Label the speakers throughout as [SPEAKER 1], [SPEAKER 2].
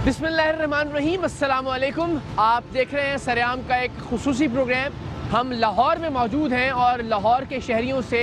[SPEAKER 1] बिस्मिल्लाहिर्रहमानिर्रहीम, अस्सलाम वालेकुम। आप देख रहे हैं सरेआम का एक खुसूसी प्रोग्राम। हम लाहौर में मौजूद हैं और लाहौर के शहरियों से,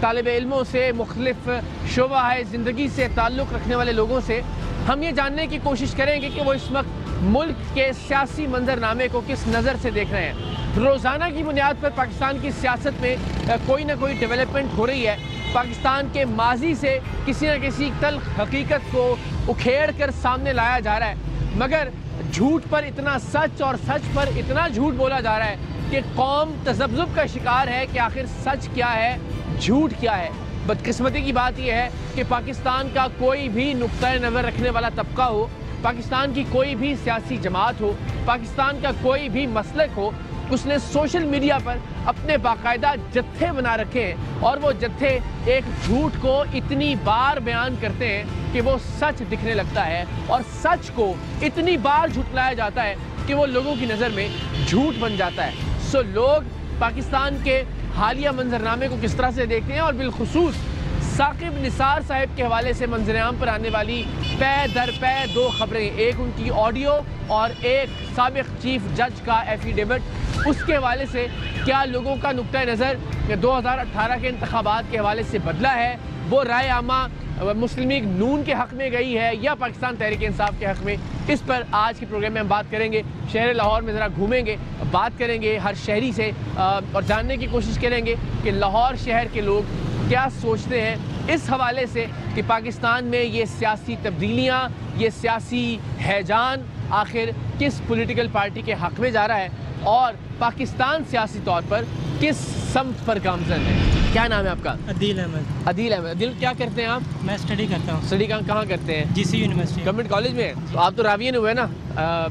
[SPEAKER 1] तालिब इल्मों से, मुख्तलिफ शोबा ज़िंदगी से ताल्लुक़ रखने वाले लोगों से हम ये जानने की कोशिश करेंगे कि वो इस वक्त मुल्क के सियासी मंजरनामे को किस नज़र से देख रहे हैं। रोज़ाना की बुनियाद पर पाकिस्तान की सियासत में कोई ना कोई डेवलपमेंट हो रही है। पाकिस्तान के माजी से किसी न किसी तल्ख हकीकत को उखेड़ कर सामने लाया जा रहा है, मगर झूठ पर इतना सच और सच पर इतना झूठ बोला जा रहा है कि कौम तज़ब्ज़ुब का शिकार है कि आखिर सच क्या है, झूठ क्या है। बदकिस्मती की बात यह है कि पाकिस्तान का कोई भी नुक्ता नज़र रखने वाला तबका हो, पाकिस्तान की कोई भी सियासी जमात हो, पाकिस्तान का कोई भी मसलक हो, उसने सोशल मीडिया पर अपने बाकायदा जत्थे बना रखे हैं और वो जत्थे एक झूठ को इतनी बार बयान करते हैं कि वो सच दिखने लगता है और सच को इतनी बार झुटलाया जाता है कि वो लोगों की नज़र में झूठ बन जाता है। सो लोग पाकिस्तान के हालिया मंजरनामे को किस तरह से देखते हैं और बिलखुसूस साकिब निसार साहब के हवाले से मंजरेआम पर आने वाली पै दर पै दो खबरें, एक उनकी ऑडियो और एक साबिक चीफ जज का एफिडेविट, उसके हवाले से क्या लोगों का नुक्ता नज़र 2018 के इंतखाबात के हवाले से बदला है, वो राय आमा मुस्लिम लीग नून के हक़ में गई है या पाकिस्तान तहरीक इंसाफ के हक़ में, इस पर आज के प्रोग्राम में हम बात करेंगे। शहर लाहौर में ज़रा घूमेंगे, बात करेंगे हर शहरी से और जानने की कोशिश करेंगे कि लाहौर शहर के लोग क्या सोचते हैं इस हवाले से कि पाकिस्तान में ये सियासी तब्दीलियाँ, ये सियासी हैजान आखिर किस पॉलिटिकल पार्टी के हक़ में जा रहा है और पाकिस्तान सियासी तौर पर किस समत पर गामज़न है। क्या नाम है आपका?
[SPEAKER 2] अदील अहमद।
[SPEAKER 1] अदील अहमद। अदील, क्या करते हैं आप?
[SPEAKER 2] मैं स्टडी करता हूँ।
[SPEAKER 1] स्टडी कहाँ करते हैं?
[SPEAKER 2] जीसी यूनिवर्सिटी
[SPEAKER 1] गवर्नमेंट कॉलेज में। तो आप तो रावीन हुए ना?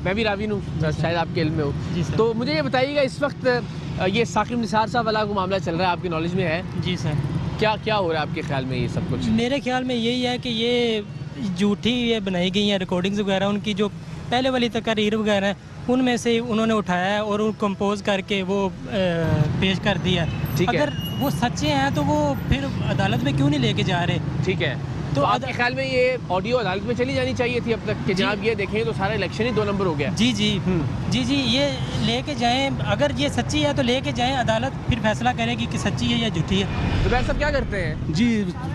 [SPEAKER 1] मैं भी रावीन हूँ, शायद आपके इल्म में हो। तो मुझे ये बताइएगा, इस वक्त ये साकिब निसार साहब वाला को मामला चल रहा है, आपकी नॉलेज में है?
[SPEAKER 2] जी सर।
[SPEAKER 1] क्या क्या हो रहा है आपके ख्याल में ये सब कुछ?
[SPEAKER 2] मेरे ख्याल में यही है कि ये झूठी ये बनाई गई हैं रिकॉर्डिंग्स वगैरह, उनकी जो पहले वाली तकरीर वगैरह है उनमें से उन्होंने उठाया है और कंपोज करके वो पेश कर दिया। अगर वो सच्चे हैं तो वो फिर अदालत में क्यों नहीं लेके जा रहे? ठीक है,
[SPEAKER 1] तो आपके ख्याल में ये ऑडियो अदालत में चली जानी चाहिए थी अब तक कि जनाब ये देखें तो सारा इलेक्शन ही 2 नंबर हो गया?
[SPEAKER 2] जी जी जी जी, ये लेके जाएं, अगर ये सच्ची है तो लेके जाएं, अदालत फिर फैसला करेगी कि सच्ची है या झूठी है।
[SPEAKER 1] तो वैसे सब क्या करते हैं?
[SPEAKER 3] जी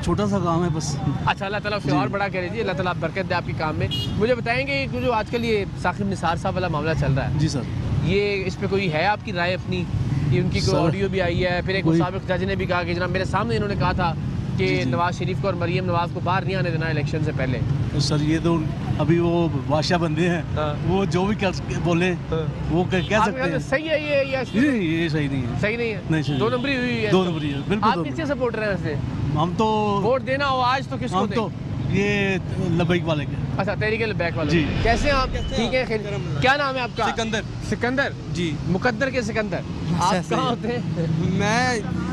[SPEAKER 3] छोटा सा काम है बस।
[SPEAKER 1] अच्छा, अल्लाह ताला उसे और बड़ा करे जी, अल्लाह ताला बरकत दे आपके काम में। मुझे बताएंगे कि जो आजकल ये साकिब निसार साहब वाला मामला चल रहा है,
[SPEAKER 3] जी सर,
[SPEAKER 1] ये इस पे कोई है आपकी राय अपनी? ये उनकी कोई ऑडियो भी आई है, फिर एक साबिक जज ने भी कहा कि जनाब मेरे सामने इन्होंने कहा था कि नवाज शरीफ को और मरीम नवाज को बाहर नहीं आने देना इलेक्शन से पहले।
[SPEAKER 3] तो सर ये तो अभी वो बादशाह बंदे हैं, वो जो भी बोले वो कह सकते हैं।
[SPEAKER 1] सही है ये या
[SPEAKER 3] ये सही नहीं है?
[SPEAKER 1] सही नहीं है,
[SPEAKER 3] नहीं,
[SPEAKER 1] 2 नंबरी हुई है।
[SPEAKER 3] 2 नंबरी है, बिल्कुल।
[SPEAKER 1] आप किसके सपोर्टर हैं वैसे?
[SPEAKER 3] हम तो
[SPEAKER 1] वोट देना हो आज तो किसको दें?
[SPEAKER 3] तो ये लबैक वाले के।
[SPEAKER 1] अच्छा, तहरीक लबैक वाले।
[SPEAKER 3] जी।
[SPEAKER 1] कैसे हैं आप? ठीक है, क्या नाम है आपका?
[SPEAKER 4] सिकंदर।
[SPEAKER 1] सिकंदर जी, मुकद्दर के सिकंदर। आप कहाँ होते हैं?
[SPEAKER 4] मैं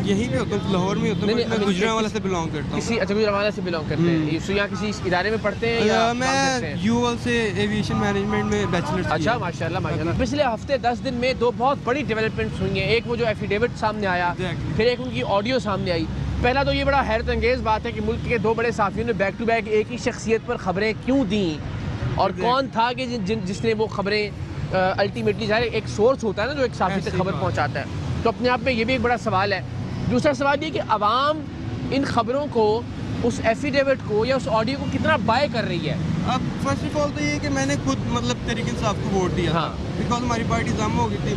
[SPEAKER 4] यहीं पे होता हूँ, लाहौर में होता हूँ। मैं गुजरांवाला से बिलोंग करता हूँ।
[SPEAKER 1] अच्छा, गुजरांवाला से बिलोंग करते हैं। तो यहाँ किसी इदारे में पढ़ते हैं या
[SPEAKER 4] मैं यूएल से एविएशन मैनेजमेंट में बैचलर्स।
[SPEAKER 1] अच्छा, माशाल्लाह माशाल्लाह। पिछले हफ्ते 10 दिन में 2 बहुत बड़ी डेवलपमेंट्स हुई हैं। एक वो जो एफिडेविट सामने आया, फिर एक उनकी ऑडियो सामने आई। पहला तो ये बड़ा हैरत अंगेज़ बात है कि मुल्क के 2 बड़े साफियों ने बैक टू बैक एक ही शख्सियत पर ख़बरें क्यों दी और कौन था कि जिसने वो ख़बरें अल्टीमेटली जाए, एक सोर्स होता है ना जो एक साफी तक खबर पहुंचाता है। तो अपने आप में ये भी एक बड़ा सवाल है। दूसरा सवाल ये कि आवाम इन खबरों को, उस एफिडेविट को या उस ऑडियो को कितना बाय कर रही है?
[SPEAKER 4] अब फर्स्ट ऑफ ऑल तो ये कि मैंने खुद मतलब तहरीक इंसाफ को वोट दिया था बिकॉज हमारी पार्टी जम हो गई थी।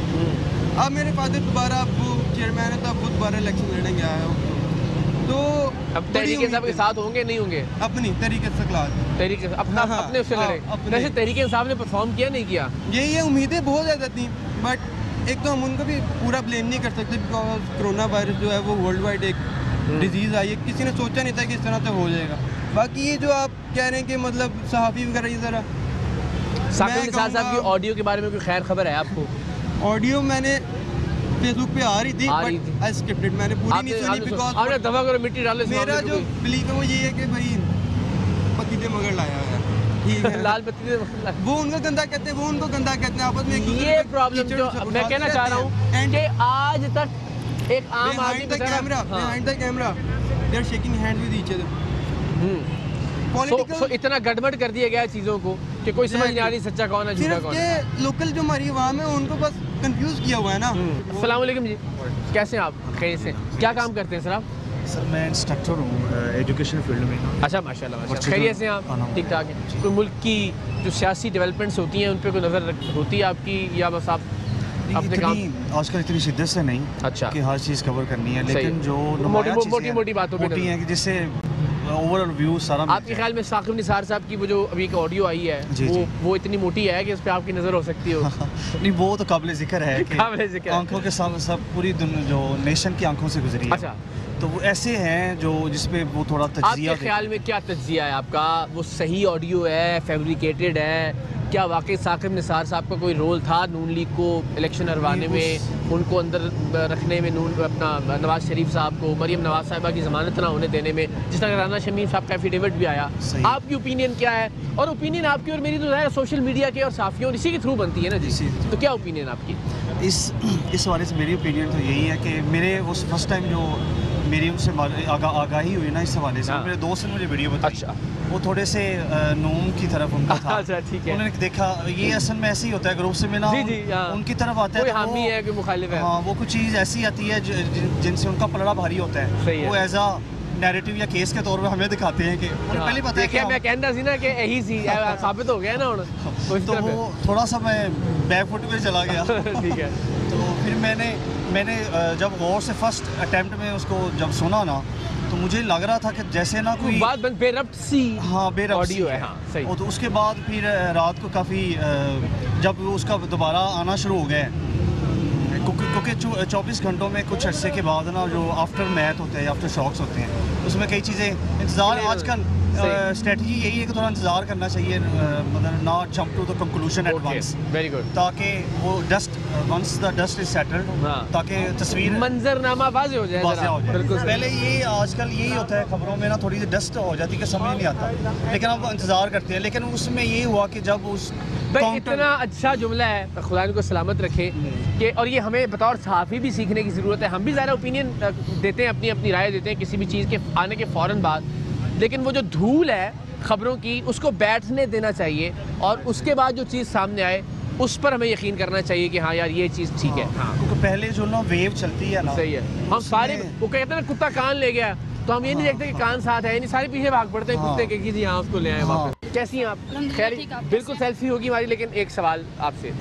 [SPEAKER 4] अब मेरे फादर दोबारा वो चेयरमैन है, तो अब वो दोबारा इलेक्शन लड़ेंगे आया हो, तो
[SPEAKER 1] अब तहरीक इंसाफ के साथ होंगे नहीं होंगे?
[SPEAKER 4] अपनी तहरीक
[SPEAKER 1] अपने उससे लड़े। वैसे तहरीक इंसाफ ने परफॉर्म किया नहीं किया?
[SPEAKER 4] ये उम्मीदें बहुत ज़्यादा थी, बट एक तो हम उनको भी पूरा ब्लेम नहीं कर सकते बिकॉज कोरोना वायरस जो है वो वर्ल्ड वाइड एक डिजीज़ आई है, किसी ने सोचा नहीं था कि इस तरह से हो जाएगा। बाकी ये जो आप कह रहे हैं कि मतलब सहाफ़ी वगैरह, ये ज़रा
[SPEAKER 1] साकिब निसार साहब की ऑडियो के बारे में कोई खैर खबर है आपको?
[SPEAKER 4] ऑडियो मैंने फेसबुक पे आ रही थी, बट आई स्किप्ड इट, मैंने पूरी नहीं सुनी बिकॉज़
[SPEAKER 1] आपने दफा करो मिट्टी डालो।
[SPEAKER 4] मेरा जो बिलीफ है वो ये है कि भाई पतीले मगर लाया है, ठीक है,
[SPEAKER 1] लाल पत्ती
[SPEAKER 4] वो उनको गंदा कहते हैं, वो उनको गंदा कहते हैं आपस में।
[SPEAKER 1] ये प्रॉब्लम जो मैं कहना चाह रहा हूँ कि आज तक एक आम आदमी
[SPEAKER 4] behind the camera they are shaking hands with each other. Political
[SPEAKER 1] इतना गड़बड़ कर दिया गया है चीज़ों को कि कोई समझ नहीं आ रही सच्चा कौन है झूठा
[SPEAKER 4] सिर्फ
[SPEAKER 1] कौन है।
[SPEAKER 4] ये लोकल जो हमारी अवाम है उनको बस कंफ्यूज किया हुआ है ना।
[SPEAKER 1] अस्सलाम वालेकुम जी, कैसे हैं आप? खैर से क्या काम करते हैं सर आप?
[SPEAKER 3] सर मैं इंस्ट्रक्टर हूँ एजुकेशन फील्ड में।
[SPEAKER 1] अच्छा माशाल्लाह, खैरियत से हैं आप? ठीक ठाक है। कोई मुल्क की जो सियासी डेवलपमेंट्स होती हैं उन पर कोई नज़र होती है आपकी, या बस आप अपने काम?
[SPEAKER 3] आजकल इतनी शिद्दत से नहीं
[SPEAKER 1] अच्छा
[SPEAKER 3] कि हर चीज़ कवर करनी है,
[SPEAKER 1] सही।
[SPEAKER 3] लेकिन जो
[SPEAKER 1] मोटी मोटी बातों पे
[SPEAKER 3] होती हैं कि जिससे ओवरऑल व्यू सारा
[SPEAKER 1] आपके ख्याल में साकिब निसार साहब की वो जो अभी एक ऑडियो आई है
[SPEAKER 3] जी, जी।
[SPEAKER 1] वो इतनी मोटी है कि उस पर आपकी नज़र हो सकती हो?
[SPEAKER 3] नहीं, वो तो काबिल जिक्र है कि
[SPEAKER 1] काबिल जिक्र है।
[SPEAKER 3] आंखों के सामने सब पूरी दुनिया जो नेशन की आंखों से गुजरी है।
[SPEAKER 1] अच्छा,
[SPEAKER 3] तो वो ऐसे हैं जो जिसपे वो थोड़ा तज्जिया
[SPEAKER 1] आपके ख्याल में क्या तज्जिया है आपका? वो सही ऑडियो है, फैब्रिकेटेड है? क्या वाकई साकिब निसार साहब का कोई रोल था नून लीग को इलेक्शन हरवाने में, उनको अंदर रखने में, नून अपना नवाज शरीफ साहब को, मरीम नवाज साहिबा की ज़मानत ना होने देने में, जिस तरह राना शमीम साहब का एफिडेविट भी आया? आपकी ओपिनियन क्या है? और ओपिनियन आपकी और मेरी तो ज़ाहिर सोशल मीडिया के और साफियों इसी के थ्रू बनती है ना जी, तो क्या ओपिनियन आपकी?
[SPEAKER 3] इस हवाले से मेरी ओपिनियन तो यही है कि मेरे उस फर्स्ट टाइम जो मेरी उनसे आगाही हुई ना इस हवाले से, मेरे दोस्त ने मुझे वीडियो बताई।
[SPEAKER 1] अच्छा,
[SPEAKER 3] वो थोड़े से नून की तरफ उनका था।
[SPEAKER 1] अच्छा ठीक है।
[SPEAKER 3] उन्होंने देखा ये असल में ऐसे ही होता है ग्रुप से में ना,
[SPEAKER 1] जी, जी, हाँ।
[SPEAKER 3] उनकी तरफ आता है
[SPEAKER 1] कोई
[SPEAKER 3] तो
[SPEAKER 1] हामी है कोई मुखालिफ है।
[SPEAKER 3] हाँ, वो कुछ चीज़ ऐसी आती है जिनसे उनका पलड़ा भारी होता है,
[SPEAKER 1] सही है।
[SPEAKER 3] वो एज आ नैरेटिव या केस के तौर पे हमें दिखाते हैं कि उन्हें पहले पता है कि
[SPEAKER 1] मैं कहना सी ना कि यही सी साबित हो गया ना हुन,
[SPEAKER 3] तो वो थोड़ा सा मैं बैक फुट पे चला गया।
[SPEAKER 1] ठीक है।
[SPEAKER 3] तो फिर मैंने जब गौर से फर्स्ट अटेम्प्ट में उसको जब सुना ना, तो मुझे लग रहा था कि जैसे ना कोई
[SPEAKER 1] बात बेरब्त सी
[SPEAKER 3] बेरब्त
[SPEAKER 1] ऑडियो
[SPEAKER 3] सी
[SPEAKER 1] है। हाँ सही।
[SPEAKER 3] और तो उसके बाद फिर रात को काफ़ी जब उसका दोबारा आना शुरू हो गया, क्योंकि 24 घंटों में कुछ अरसे के बाद ना जो आफ्टर मैथ होते हैं, आफ्टर शॉक्स होते हैं, उसमें कई चीज़ें इंतज़ार, आजकल स्ट्रेटजी यही है कि थोड़ा इंतज़ार करना चाहिए, मतलब not jump to the conclusion at once,
[SPEAKER 1] very good,
[SPEAKER 3] ताकि वो once the dust is settled, ताकि तस्वीर
[SPEAKER 1] मंजरनामा वाज़ेह हो जाए।
[SPEAKER 3] बिल्कुल, पहले ये आजकल यही होता है खबरों में ना, थोड़ी सी डस्ट हो जाती है कि समझ नहीं आता, लेकिन अब इंतज़ार करते हैं। लेकिन उसमें ये हुआ कि जब उस
[SPEAKER 1] भाई इतना अच्छा जुमला है, खुदा इनको सलामत रखे कि, और ये हमें बतौर सहाफ़ी भी सीखने की ज़रूरत है। हम भी ज़्यादा ओपिनियन देते हैं, अपनी अपनी राय देते हैं किसी भी चीज़ के आने के फ़ौरन बाद, लेकिन वो जो धूल है ख़बरों की उसको बैठने देना चाहिए, और उसके बाद जो चीज़ सामने आए उस पर हमें यकीन करना चाहिए कि हाँ यार ये चीज़ ठीक है। हाँ,
[SPEAKER 3] क्योंकि पहले जो ना वेव चलती है ना,
[SPEAKER 1] सही है। हम सारे वो कहते हैं ना कुत्ता कान ले गया, तो हम ये नहीं देखते कि कान साथ है, नहीं सारे पीछे भाग पड़ते हैं कुत्ते के कि जी हाँ उसको ले आए वापस। कैसी हैं आप? खैर बिल्कुल सेल्फी होगी हमारी, लेकिन एक सवाल आपसे,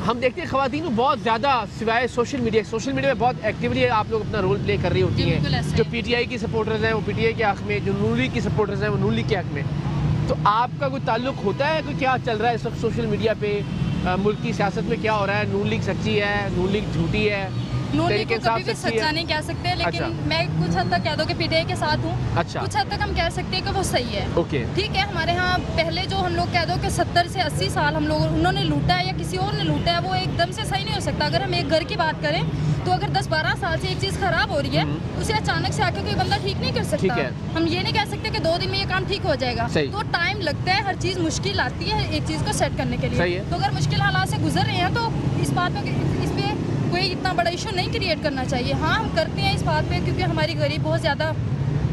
[SPEAKER 1] हम देखते हैं ख़वातीन बहुत ज़्यादा सिवाय सोशल मीडिया में बहुत एक्टिवली आप लोग अपना रोल प्ले कर रही होती हैं। जो PTI की सपोर्टर्स हैं वो PTI के हक़ में, जो नून लीग की सपोर्टर्स हैं वो नून लीग के हक़ में। तो आपका कोई ताल्लुक होता है, कोई क्या चल रहा है इस वक्त सोशल मीडिया पे, मुल्क की सियासत में क्या हो रहा है? नून लीग सच्ची है, नून लीग झूठी है?
[SPEAKER 5] नून लीग को कभी भी सच्चा नहीं कह सकते, लेकिन मैं कुछ हद तक कह दूं कि PTI के साथ हूँ।
[SPEAKER 1] अच्छा।
[SPEAKER 5] कुछ हद तक हम कह सकते हैं कि वो सही है।
[SPEAKER 1] ओके।
[SPEAKER 5] ठीक है, हमारे यहाँ पहले जो हम लोग कह दो कि 70 से 80 साल हम लोग उन्होंने लूटा है या किसी और ने लूटा है, वो एकदम से सही नहीं हो सकता। अगर हम एक घर की बात करें तो अगर 10-12 साल से एक चीज़ खराब हो रही है, उसे अचानक से आके कोई बंदा ठीक नहीं कर सकता। हम ये नहीं कह सकते कि 2 दिन में ये काम ठीक हो जाएगा, तो टाइम लगता है, हर चीज़ मुश्किल आती है एक चीज़ को सेट करने के लिए। तो अगर मुश्किल हालात से गुजर रहे हैं तो इस बात पर कोई इतना बड़ा इशू नहीं क्रिएट करना चाहिए। हाँ, हम करते हैं इस बात पे क्योंकि हमारी गरीब बहुत ज़्यादा,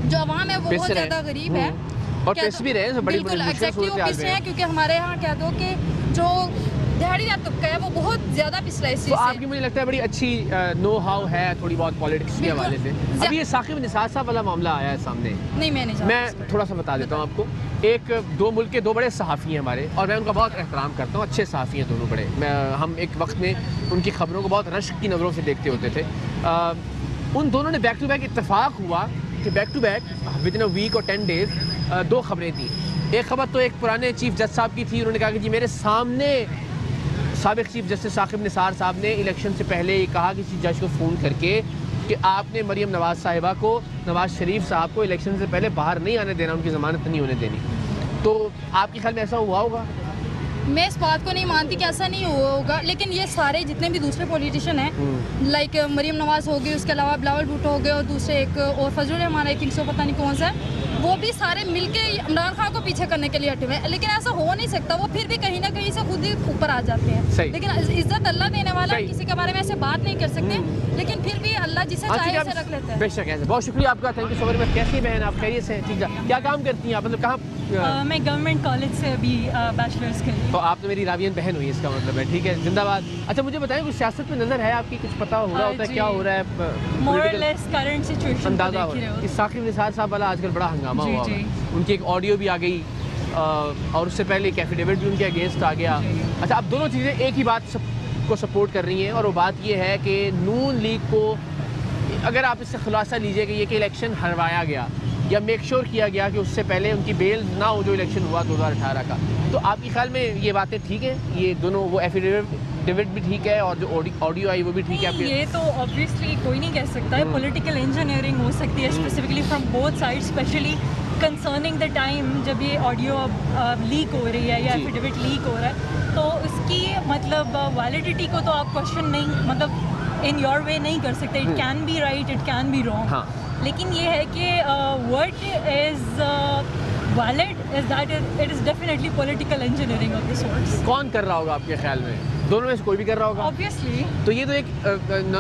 [SPEAKER 5] जो आवाम है वो बहुत ज़्यादा गरीब है,
[SPEAKER 1] और पिस भी रहे हैं,
[SPEAKER 5] बिल्कुल एग्जैक्टली वो पिस रहे हैं, क्योंकि हमारे यहाँ कह दो कि जो दिहाड़ीदार तबका है वो बहुत ज़्यादा पिछला है इस चीज़ से।
[SPEAKER 1] आपकी मुझे लगता है बड़ी अच्छी नो हाउ है थोड़ी बहुत पॉलिटिक्स के हवाले से। अभी ये साकिब निसार साहब वाला मामला आया है सामने,
[SPEAKER 5] नहीं मैं
[SPEAKER 1] थोड़ा सा बता देता हूँ आपको। दो मुल्क के दो बड़े सहाफ़ी हैं हमारे, और मैं उनका बहुत एहतराम करता हूँ, अच्छे सहाफ़ी हैं दोनों बड़े। हम एक वक्त में उनकी खबरों को बहुत रश्क की नज़रों से देखते होते थे। उन दोनों ने बैक टू बैक इत्तेफाक हुआ कि back to back within a week और 10 डेज़ 2 खबरें थी। एक खबर तो एक पुराने चीफ जज साहब की थी, उन्होंने कहा कि जी मेरे सामने साबिक़ चीफ जस्टिस साकिब निसार साहब ने इलेक्शन से पहले ये कहा किसी जज को फ़ोन करके कि आपने मरीम नवाज़ साहिबा को, नवाज़ शरीफ साहब को इलेक्शन से पहले बाहर नहीं आने देना, उनकी ज़मानत नहीं होने देनी। तो आपके ख्याल में ऐसा हुआ होगा?
[SPEAKER 5] मैं इस बात को नहीं मानती कि ऐसा नहीं हुआ होगा, लेकिन ये सारे जितने भी दूसरे पॉलिटिशियन हैं, लाइक मरीम नवाज़ हो गई, उसके अलावा बिलावल भुट्टो हो गए, और दूसरे एक और फजल हमारा एक 100 पता नहीं कौन सा है, वो भी सारे मिलके इमरान खान को पीछे करने के लिए हटे हुए हैं, लेकिन ऐसा हो नहीं सकता। वो फिर भी कहीं ना कहीं से खुद ही ऊपर आ जाते हैं। लेकिन इज्जत अल्लाह देने वाला है, किसी के बारे में ऐसे बात नहीं कर सकते, लेकिन फिर भी अल्लाह जिसे चाहे उसे रख लेता है।
[SPEAKER 1] बेशक है। बहुत शुक्रिया आपका, थैंक यू सो मच। कैसी बहन आप, खैरियत से? ठीक है। क्या काम करती हैं आप, मतलब कहाँ?
[SPEAKER 6] मैं गवर्नमेंट कॉलेज से अभी बैचलर्स कर रही हूँ।
[SPEAKER 1] तो आप तो मेरी रावियन बहन हुई, इसका मतलब है। ठीक है, जिंदाबाद। अच्छा मुझे बताएं, कुछ सियासत में नजर है आपकी, कुछ पता हो रहा होता है क्या हो रहा है?
[SPEAKER 6] मोर और लेस करंट सिचुएशन
[SPEAKER 1] अंदाजा हो रहा है। इस साकिब निसार साहब वाला आजकल बड़ा हंगामा हुआ है, उनकी एक ऑडियो भी आ गई और उससे पहले एक एफिडेविट भी उनके अगेंस्ट आ गया। अच्छा, अब दोनों चीज़ें एक ही बात को सपोर्ट कर रही हैं, और वो बात ये है कि नून लीग को, अगर आप इससे खुलासा लीजिए कि ये कि इलेक्शन हरवाया गया या मेक श्योर किया गया कि उससे पहले उनकी बेल ना हो जो इलेक्शन हुआ 2018 का, तो आपके ख्याल में ये बातें ठीक है? ये दोनों, वो एफिडेविट भी ठीक है और जो ऑडियो आई वो भी ठीक है आपके?
[SPEAKER 6] ये तो ऑब्वियसली कोई नहीं कह सकता है, पॉलिटिकल इंजीनियरिंग हो सकती है specifically from both side, specially concerning the time जब ये ऑडियो लीक हो रही है या एफिडेविट लीक हो रहा है, तो उसकी मतलब वैलिडिटी को तो आप क्वेश्चन नहीं, मतलब इन योर वे नहीं कर सकते। It can be right, it can be wrong, लेकिन ये है कि what is valid is that it is definitely political engineering of the sorts.
[SPEAKER 1] कौन कर रहा होगा आपके ख्याल में? दोनों में से कोई भी कर रहा होगा
[SPEAKER 6] ऑब्वियसली।
[SPEAKER 1] तो ये तो एक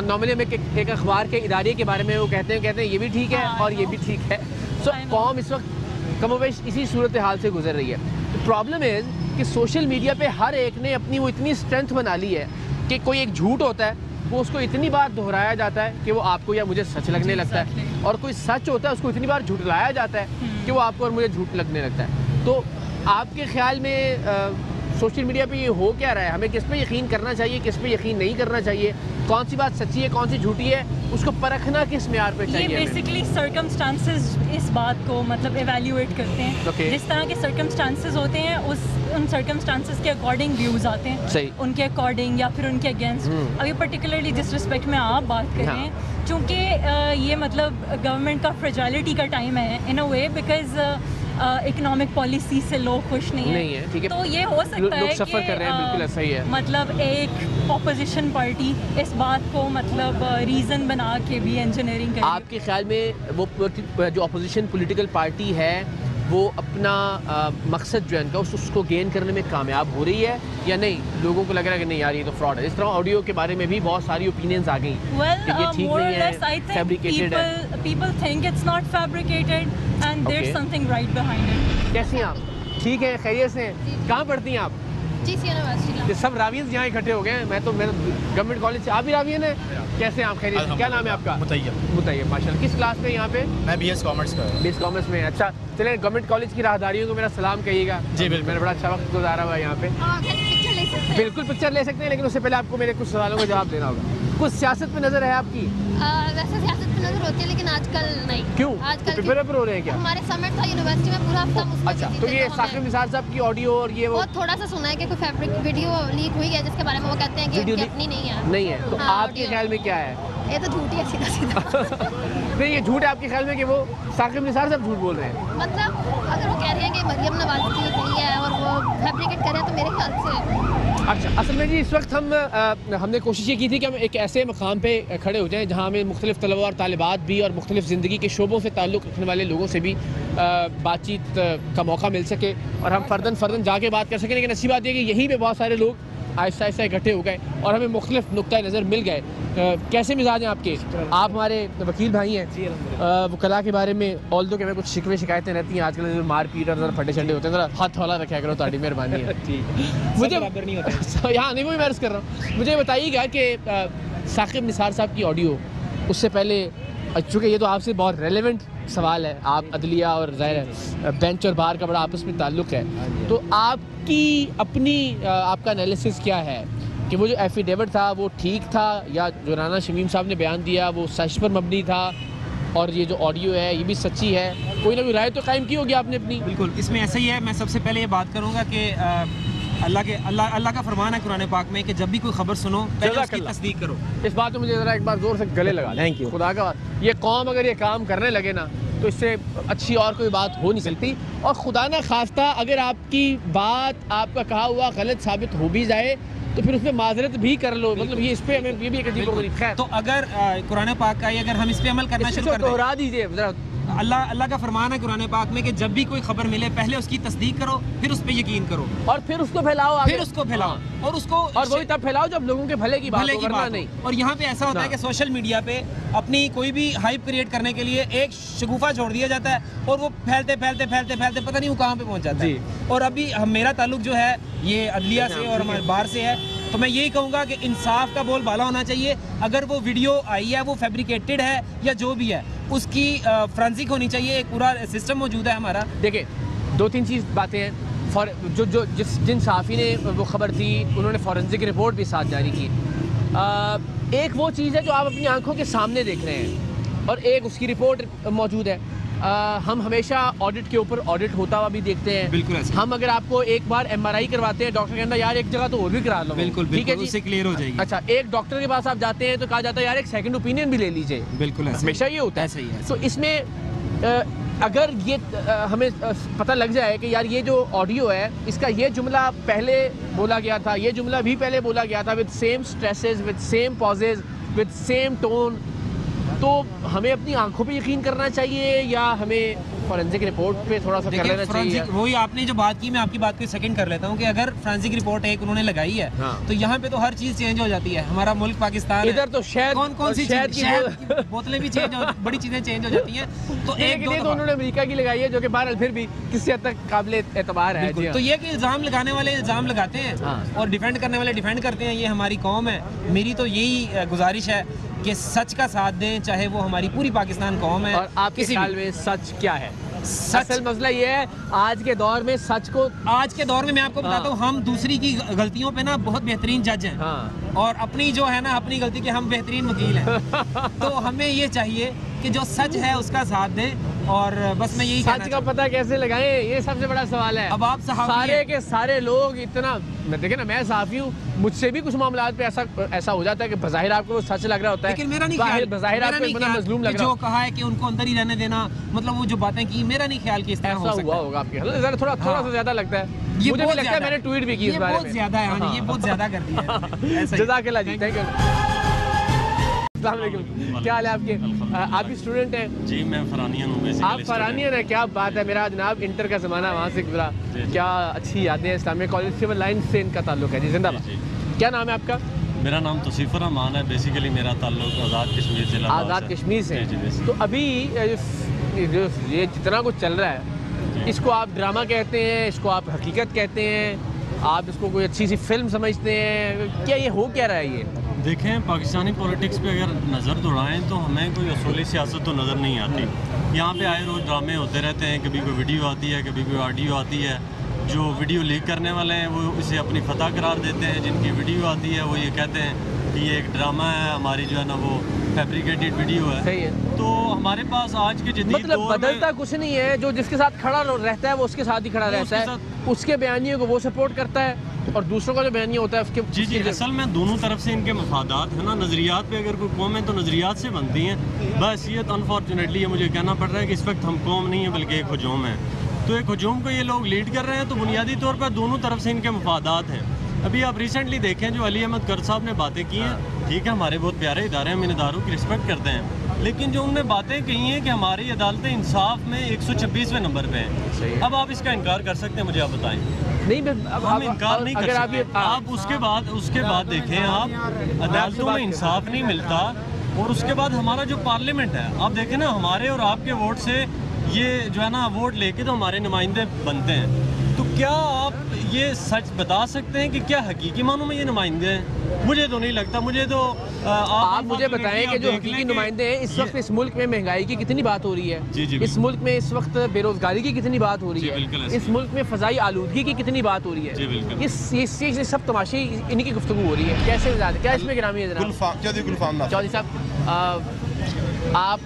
[SPEAKER 1] नॉर्मली हम एक अखबार के इदारे के बारे में वो कहते हैं ये भी ठीक है और ये भी ठीक है। सो कौम इस वक्त कमोवेश इसी सूरत हाल से गुजर रही है। तो प्रॉब्लम इज़ कि सोशल मीडिया पे हर एक ने अपनी वो इतनी स्ट्रेंथ बना ली है कि कोई एक झूठ होता है वो उसको इतनी बार दोहराया जाता है कि वो आपको या मुझे सच लगने लगता है, और कोई सच होता है उसको इतनी बार झुठलाया जाता है कि वो आपको और मुझे झूठ लगने लगता है। तो आपके ख्याल में सोशल मीडिया पे ये हो क्या रहा है? हमें किस पे यकीन करना चाहिए, किस पे यकीन नहीं करना चाहिए? कौन सी बात सच्ची है, कौन सी झूठी है, उसको परखना किस म्यार पे चाहिए?
[SPEAKER 6] ये बेसिकली सर्कमस्टांसेस इस बात को मतलब इवैल्यूएट करते हैं। जिस तरह के सर्कमस्टांसेस होते हैं उन सर्कमस्टांसेस के अकॉर्डिंग व्यूज आते हैं।
[SPEAKER 1] सही।
[SPEAKER 6] उनके अकॉर्डिंग या फिर उनके अगेंस्ट। अभी पर्टिकुलरली जिस रिस्पेक्ट में आप बात कर रहे हैं, चूँकि ये मतलब गवर्नमेंट का फ्रेजाइलिटी का टाइम है इन अ वे, बिकॉज इकोनॉमिक पॉलिसी से लोग खुश नहीं है, ठीक है? तो ये हो सकता है
[SPEAKER 1] सफर कर रहे हैं, बिल्कुल ऐसा ही है।
[SPEAKER 6] मतलब एक ऑपोजिशन पार्टी इस बात को मतलब रीज़न बना के भी इंजीनियरिंग करेगी।
[SPEAKER 1] आपके ख्याल में वो जो अपोजिशन पॉलिटिकल पार्टी है वो अपना मकसद जो है इनका उसको गेन करने में कामयाब हो रही है या नहीं? लोगों को लग रहा है कि नहीं यार ये तो फ्रॉड है। इस तरह ऑडियो के बारे में भी बहुत सारी ओपिनियंस आ गई कि ये ठीक नहीं है, फैब्रिकेटेड है।
[SPEAKER 6] People think it's not fabricated and there's something right behind it.
[SPEAKER 1] कैसी हैं आप? ठीक है, खैरियत से? कहाँ पढ़ती हैं आप?
[SPEAKER 5] जी यूनिवर्सिटी।
[SPEAKER 1] ये सब रावियंस यहाँ इकट्ठे हो गए हैं। मैं गवर्नमेंट कॉलेज से। आप भी रावियन है? कैसे हैं आप? खैरियत से? क्या नाम है आपका? मुतैयब। माशाल्लाह। किस क्लास में यहाँ पे?
[SPEAKER 7] मैं BS कॉमर्स का।
[SPEAKER 1] BS कॉमर्स में। अच्छा चलिए, गवर्नमेंट कॉलेज की राहदारियों को मेरा सलाम कहिएगा।
[SPEAKER 7] जी बिल्कुल।
[SPEAKER 1] मैंने बड़ा अच्छा वक्त गुजारा हुआ है यहाँ पे। बिल्कुल पिक्चर ले सकते हैं, लेकिन उससे पहले आपको मेरे कुछ सवालों का जवाब देना होगा। कुछ सियासत में नजर है आपकी?
[SPEAKER 8] वैसे सियासत में नजर होती है, लेकिन आजकल नहीं।
[SPEAKER 1] क्यों?
[SPEAKER 8] आजकल
[SPEAKER 1] पेपर हो रहे हैं क्या?
[SPEAKER 8] हमारे समिट था यूनिवर्सिटी में, पूरा हफ्ता मुस्लिम।
[SPEAKER 1] अच्छा, तो ये साकिब निसार साहब की ऑडियो और ये वो
[SPEAKER 8] थोड़ा सा सुना है कि कोई फैब्रिक वीडियो लीक हुई है जिसके बारे में वो कहते हैं कि उनकी अपनी नहीं है।
[SPEAKER 1] तो आपके ख्याल में क्या है?
[SPEAKER 8] ये तो झूठी है सीधा।
[SPEAKER 1] नहीं, ये झूठ है आपके ख्याल में कि वो साकिब निसार साहब झूठ बोल रहे हैं?
[SPEAKER 8] मतलब अगर वो कह रहे हैं कि मरियम नवाज की नहीं है और वो फैब्रिकेट कर रहे हैं, तो मेरे ख्याल से।
[SPEAKER 1] अच्छा, असल में जी इस वक्त हमने कोशिश ये की थी कि हम एक ऐसे मकाम पे खड़े हो जाएं जहाँ हमें मुख्तलिफ तलबा और तालिबात भी और मुख्तलिफ ज़िंदगी के शोबों से ताल्लुक़ रखने वाले लोगों से भी बातचीत का मौका मिल सके और हम फ़र्दन जाके बात कर सकें। लेकिन अच्छी बात यह कि यहीं पे बहुत सारे लोग आहिस्ता आहिस्ता इकट्ठे हो गए और हमें मुख्तलिफ नुक्ता नज़र मिल गए। कैसे मिजाज हैं आपके? आप हमारे वकील भाई हैं। वकला के बारे में ऑल्दो के में कुछ शिकवे शिकायतें रहती हैं आजकल, मारपीट और फटे चंडे होते हैं, ज़रा हाथ हौला रखा करो, ताड़ी मेहरबानी है। मुझे बराबर नहीं होता यहाँ नहीं, वो मैं अर्ज़ कर रहा हूँ। मुझे बताइएगा कि साकिब निसार साहब की ऑडियो, उससे पहले चूँकि ये तो आपसे बहुत रेलेवेंट सवाल है, आप अदलिया और ज़ाहिर है बेंच और बार का बड़ा आपस में ताल्लुक़ है, तो आपकी अपनी आपका एनालिसिस क्या है कि वो जो एफिडेविट था वो ठीक था या जो राना शमीम साहब ने बयान दिया वो सच पर मबनी था, और ये जो ऑडियो है ये भी सच्ची है? कोई ना कोई राय तो कायम की होगी आपने अपनी।
[SPEAKER 9] बिल्कुल, इसमें ऐसा ही है। मैं सबसे पहले ये बात करूँगा कि अल्लाह का फरमान है कुरान पाक में कि जब भी कोई खबर सुनो पहले उसकी तस्दीक करो।
[SPEAKER 1] इस बात में मुझे ज़रा एक बार ज़ोर से गले लगा, थैंक यू खुदा का। ये कौम अगर ये काम करने लगे ना तो इससे अच्छी और कोई बात हो नहीं सकती। और खुदा ना खास्ता अगर आपकी बात, आपका कहा हुआ गलत साबित हो भी जाए तो फिर उसमें माजरत भी कर लो। मतलब ये इस पे हमें ये भी एक अजीब खैर।
[SPEAKER 9] तो अगर कुरान पाक का अगर हम इस पे अमल करना शुरू कर दें,
[SPEAKER 1] दोहरा दीजिए
[SPEAKER 9] अल्लाह का फरमान है कुरान पाक में कि जब भी कोई खबर मिले पहले उसकी तस्दीक करो, फिर उस पर यकीन करो
[SPEAKER 1] और फिर उसको फैलाओ आगे।
[SPEAKER 9] फिर उसको फैलाओ और उसको
[SPEAKER 1] और वही तब फैलाओ जब लोगों के भले की बात हो, वरना नहीं।
[SPEAKER 9] और यहाँ पे ऐसा होता है कि सोशल मीडिया पे अपनी कोई भी हाइप क्रिएट करने के लिए एक शगुफा छोड़ दिया जाता है और वो फैलते फैलते फैलते फैलते पता नहीं वो कहाँ पे पहुँच जाता है। और अभी मेरा ताल्लुक जो है ये अदलिया से और हमारे बाहर से है, तो मैं यही कहूँगा कि इंसाफ का बोलबाला होना चाहिए। अगर वो वीडियो आई है वो फैब्रिकेटेड है या जो भी है उसकी फ्रांसिक होनी चाहिए, एक पूरा सिस्टम मौजूद है हमारा।
[SPEAKER 1] देखिए 2-3 चीज़ बातें हैं। जिन सहाफ़ी ने वो खबर दी उन्होंने फॉरेंसिक रिपोर्ट भी साथ जारी की। एक वो चीज़ है जो आप अपनी आंखों के सामने देख रहे हैं और एक उसकी रिपोर्ट मौजूद है। हम हमेशा ऑडिट के ऊपर ऑडिट होता हुआ भी देखते हैं।
[SPEAKER 9] बिल्कुल ऐसे।
[SPEAKER 1] हम अगर आपको एक बार MRI करवाते हैं, डॉक्टर कहता है यार एक जगह तो और भी करा लो।
[SPEAKER 9] बिल्कुल
[SPEAKER 1] ठीक है जी,
[SPEAKER 9] उससे क्लियर हो जाएगी।
[SPEAKER 1] अच्छा, एक डॉक्टर के पास आप जाते हैं तो कहा जाता है यार एक सेकंड ओपिनियन भी ले लीजिए।
[SPEAKER 9] बिल्कुल
[SPEAKER 1] हमेशा ये होता है।
[SPEAKER 9] सही है।
[SPEAKER 1] तो इसमें अगर ये हमें पता लग जाए कि यार ये जो ऑडियो है इसका ये जुमला पहले बोला गया था, ये जुमला भी पहले बोला गया था, with same stresses, with same pauses, with same tone, तो हमें अपनी आंखों पे यकीन करना चाहिए या हमें फॉरेंसिक रिपोर्ट पे थोड़ा सा कर लेना चाहिए?
[SPEAKER 9] वही आपने जो बात की, मैं आपकी बात को सेकंड कर लेता हूँ कि अगर फॉरेंसिक रिपोर्ट एक उन्होंने लगाई है तो यहाँ पे तो हर चीज चेंज हो जाती है। हमारा मुल्क पाकिस्तान
[SPEAKER 1] इधर तो शहद,
[SPEAKER 9] कौन सी शहद की बोतलें भी चेंज हो, बड़ी चीजें चेंज हो जाती हैं। तो एक
[SPEAKER 1] तो उन्होंने अमेरिका की लगाई है जो कि बहरहाल फिर भी किसी हद तक काबिल एतबार है।
[SPEAKER 9] तो ये कि इल्जाम लगाने वाले इल्जाम लगाते हैं और डिफेंड करने वाले डिफेंड करते हैं, ये हमारी कौम है। मेरी तो यही गुजारिश है कि सच का साथ दें, चाहे वो हमारी पूरी पाकिस्तान कौम है।
[SPEAKER 1] और आपके ख्याल में सच क्या है? असल मसला ये है आज के दौर में सच को,
[SPEAKER 9] आज के दौर में मैं आपको बताता हूँ, हम दूसरी की गलतियों पे ना बहुत बेहतरीन जज हैं और अपनी जो है ना अपनी गलती के हम बेहतरीन वकील हैं। तो हमें ये चाहिए कि जो सच है उसका साथ दें और बस मैं यही
[SPEAKER 1] सच का पता कैसे लगाएं, ये सबसे बड़ा सवाल है।
[SPEAKER 9] अब आप
[SPEAKER 1] सारे के सारे लोग इतना, मैं देखे ना मैं सहाफ़ी हूँ, मुझसे भी कुछ मामलात पे ऐसा हो जाता है कि बज़ाहिर आपको सच लग रहा होता है,
[SPEAKER 9] लेकिन मेरा नहीं ख्याल,
[SPEAKER 1] बज़ाहिर आपको एक बंदा मजलूम लग रहा
[SPEAKER 9] जो कहा है कि उनको अंदर ही रहने देना, मतलब वो जो बातें की, मेरा नहीं ख्याल कि इस तरह हो सकता
[SPEAKER 1] हुआ होगा आपके, थोड़ा सा ज्यादा लगता है। मुझे भी लगता है मैंने ट्वीट भी की इस बारे में,
[SPEAKER 9] बहुत ज्यादा है, ये बहुत ज्यादा कर दिया।
[SPEAKER 1] जज़ाकल्लाह जी, थैंक यू। क्या हाल है आपके? आप भी स्टूडेंट हैं?
[SPEAKER 7] जी मैं फरानियन हूँ।
[SPEAKER 1] आप फरानियन है, क्या बात है। मेरा जनाब इंटर का ज़माना वहाँ से गुजरा, क्या अच्छी यादें हैं। इस्लामिया कॉलेज सिविल लाइन से इनका ताल्लुक है जी, जिंदाबाद। क्या नाम है आपका?
[SPEAKER 7] मेरा नाम तौसीफ़ुर रहमान है। बेसिकली मेरा ताल्लुक आज़ाद कश्मीर से।
[SPEAKER 1] आज़ाद कश्मीर से। तो अभी ये जितना कुछ चल रहा है, इसको आप ड्रामा कहते हैं, इसको आप हकीकत कहते हैं, आप इसको कोई अच्छी सी फिल्म समझते हैं, क्या ये हो क्या रहा है? ये
[SPEAKER 7] देखें, पाकिस्तानी पॉलिटिक्स पे अगर नज़र दौड़ाएं तो हमें कोई असूली सियासत तो नज़र नहीं आती। यहाँ पे आए रोज़ ड्रामे होते रहते हैं, कभी कोई वीडियो आती है, कभी कोई ऑडियो आती है। जो वीडियो लीक करने वाले हैं वो इसे अपनी फतह करार देते हैं, जिनकी वीडियो आती है वो ये कहते हैं कि ये एक ड्रामा है, हमारी जो है ना वो फैब्रिकेटेड वीडियो है।
[SPEAKER 1] सही है।
[SPEAKER 7] तो हमारे पास आज के जदीद
[SPEAKER 1] मतलब बदलता कुछ नहीं है, जो जिसके साथ खड़ा रहता है वो उसके साथ ही खड़ा रहता है, उसके बयानियों को वो सपोर्ट करता है और दूसरों का जो बयानिया होता है उसके।
[SPEAKER 7] जी असल में दोनों तरफ से इनके मफादात है ना। नज़रियात पे अगर कोई कौम है तो नज़रियात से बनती हैं। बस ये तो अनफॉर्चुनेटली ये मुझे कहना पड़ रहा है कि इस वक्त हम कौम नहीं है बल्कि एक हजूम है। तो एक हजूम को ये लोग लीड कर रहे हैं, तो बुनियादी तौर पर दोनों तरफ से इनके मफादात हैं। अभी आप रिसेंटली देखें जो अली अहमद कर्ज साहब ने बातें की हैं, ठीक है हमारे बहुत प्यारे इदारे हैं, हम इन इदारों की रिस्पेक्ट करते हैं, लेकिन जो उन्होंने बातें कही हैं कि हमारी अदालतें इंसाफ में 126वें नंबर पे हैं। अब आप इसका इनकार कर सकते हैं? मुझे आप बताएं।
[SPEAKER 1] नहीं,
[SPEAKER 7] हम इनकार नहीं कर सकते। आप उसके बाद देखें, आप अदालतों में इंसाफ नहीं मिलता और उसके बाद हमारा जो पार्लियामेंट है, आप देखें ना, हमारे और आपके वोट से ये जो है ना वोट लेके तो हमारे नुमाइंदे बनते हैं। तो क्या आप ये सच बता सकते हैं कि क्या हकीकी मानों में ये नुमाइंदे हैं? मुझे तो नहीं लगता। मुझे तो
[SPEAKER 1] आप मुझे बताएं कि जो हकीकी नुमाइंदे हैं, इस वक्त इस मुल्क में महंगाई की कितनी बात हो रही है, इस मुल्क में इस वक्त बेरोजगारी की कितनी बात हो रही है, इस मुल्क में फ़ज़ाई आलूदगी की कितनी बात हो रही है, इस सब तमाशे इन्हीं की गुफ्तगू हो रही है। कैसे क्या इसमें गिरामी है जनाब? चौधरी साहब, आप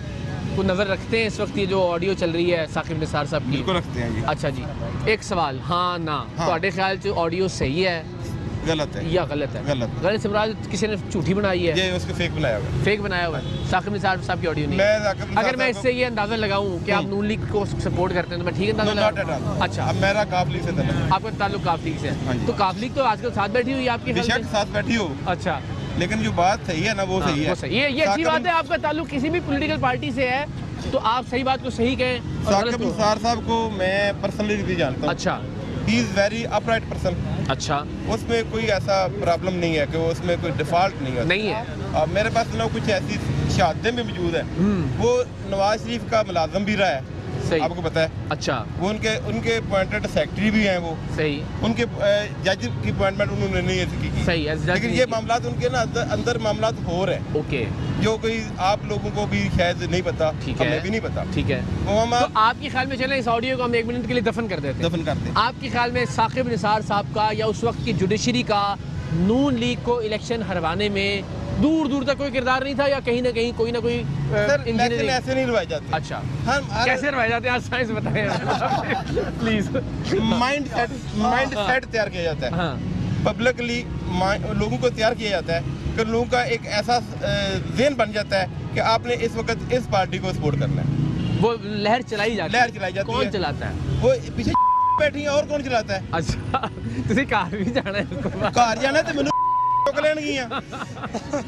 [SPEAKER 1] को नज़र रखते हैं इस वक्त ये जो ऑडियो चल रही है साकिब निसार साहब की?
[SPEAKER 10] बिल्कुल रखते हैं जी।
[SPEAKER 1] अच्छा जी, एक सवाल, हाँ ना, ਤੁਹਾਡੇ ख्याल से ऑडियो सही है
[SPEAKER 10] गलत है
[SPEAKER 1] या गलत है? गलत से मुराद किसी ने झूठी बनाई है,
[SPEAKER 10] ये उसको फेक बनाया हुआ है।
[SPEAKER 1] फेक बनाया हुआ है। साकिब निसार साहब की ऑडियो नहीं। अगर मैं इससे ये अंदाजा लगाऊं कि आप नून लीग को सपोर्ट करते हैं तो मैं ठीक अंदाजा लगाऊं? अच्छा,
[SPEAKER 10] अब मेरा काफ लीग से ताल्लुक।
[SPEAKER 1] आपका ताल्लुक काफ लीग से है, तो काफ लीग तो आजकल साथ बैठी हुई है आपके?
[SPEAKER 10] बेशक साथ बैठी हो,
[SPEAKER 1] अच्छा,
[SPEAKER 10] लेकिन जो बात सही है ना वो सही है।
[SPEAKER 1] ये अच्छी बात है। आपका ताल्लुक किसी भी पॉलिटिकल पार्टी से है तो आप सही बात को सही कहें और गलत
[SPEAKER 10] साकिब
[SPEAKER 1] को।
[SPEAKER 10] निसार साहब को मैं पर्सनली भी जानता हूँ।
[SPEAKER 1] अच्छा
[SPEAKER 10] he is very upright person.
[SPEAKER 1] अच्छा
[SPEAKER 10] उसमें कोई ऐसा प्रॉब्लम नहीं है कि वो उसमें कोई डिफ़ॉल्ट नहीं है।
[SPEAKER 1] नहीं है।
[SPEAKER 10] अब मेरे पास ना कुछ ऐसी शहादतें भी मौजूद हैं। वो नवाज शरीफ का मुलाजम भी रहा है,
[SPEAKER 1] सही।
[SPEAKER 10] आपको पता है।
[SPEAKER 1] अच्छा
[SPEAKER 10] वो उनके अपॉइंटेड सेक्रेटरी भी हैं वो।
[SPEAKER 1] सही
[SPEAKER 10] उनके जज की अपॉइंटमेंट उन्होंने नहीं ऐसी की।
[SPEAKER 1] सही है, जज
[SPEAKER 10] लेकिन
[SPEAKER 1] नहीं
[SPEAKER 10] ये
[SPEAKER 1] की।
[SPEAKER 10] मामला अंदर ना अंदर मामला हो रहे हैं
[SPEAKER 1] ओके
[SPEAKER 10] जो कोई आप लोगों को भी शायद नहीं पता,
[SPEAKER 1] ठीक है।
[SPEAKER 10] हमें भी नहीं पता।
[SPEAKER 1] ठीक है,
[SPEAKER 10] वो हम
[SPEAKER 1] तो आपके ख्याल में चलें इस ऑडियो को हम 1 मिनट के लिए दफन कर देते हैं।
[SPEAKER 10] दफन करते हैं।
[SPEAKER 1] आपके ख्याल में साकिब निसार साहब का या उस वक्त की जुडिशरी का नून लीग को इलेक्शन हरवाने में दूर दूर तक कोई किरदार नहीं था, या कहीं ना कहीं कोई ना कोई
[SPEAKER 10] सर इलेक्शन ऐसे नहीं लड़वाए जाते।
[SPEAKER 1] अच्छा
[SPEAKER 10] हम
[SPEAKER 1] कैसे रवाए जाते हैं, आज साइंस बताएं प्लीज।
[SPEAKER 10] माइंड सेट तैयार किया जाता है।
[SPEAKER 1] हाँ
[SPEAKER 10] पब्लिकली लोगों को तैयार किया जाता है कि लोगों का एक ऐसा ज़हन बन जाता है कि आपने इस वक्त इस पार्टी को सपोर्ट करना है।
[SPEAKER 1] वो लहर चलाई जाती है।
[SPEAKER 10] लहर चलाई जाती है।
[SPEAKER 1] कौन चलाता है?
[SPEAKER 10] वो पीछे बैठी है और कौन चलाता है?
[SPEAKER 1] अच्छा तुझे कार भी जाना है उसको?
[SPEAKER 10] कार जाना है तो मैंने लेन गई है।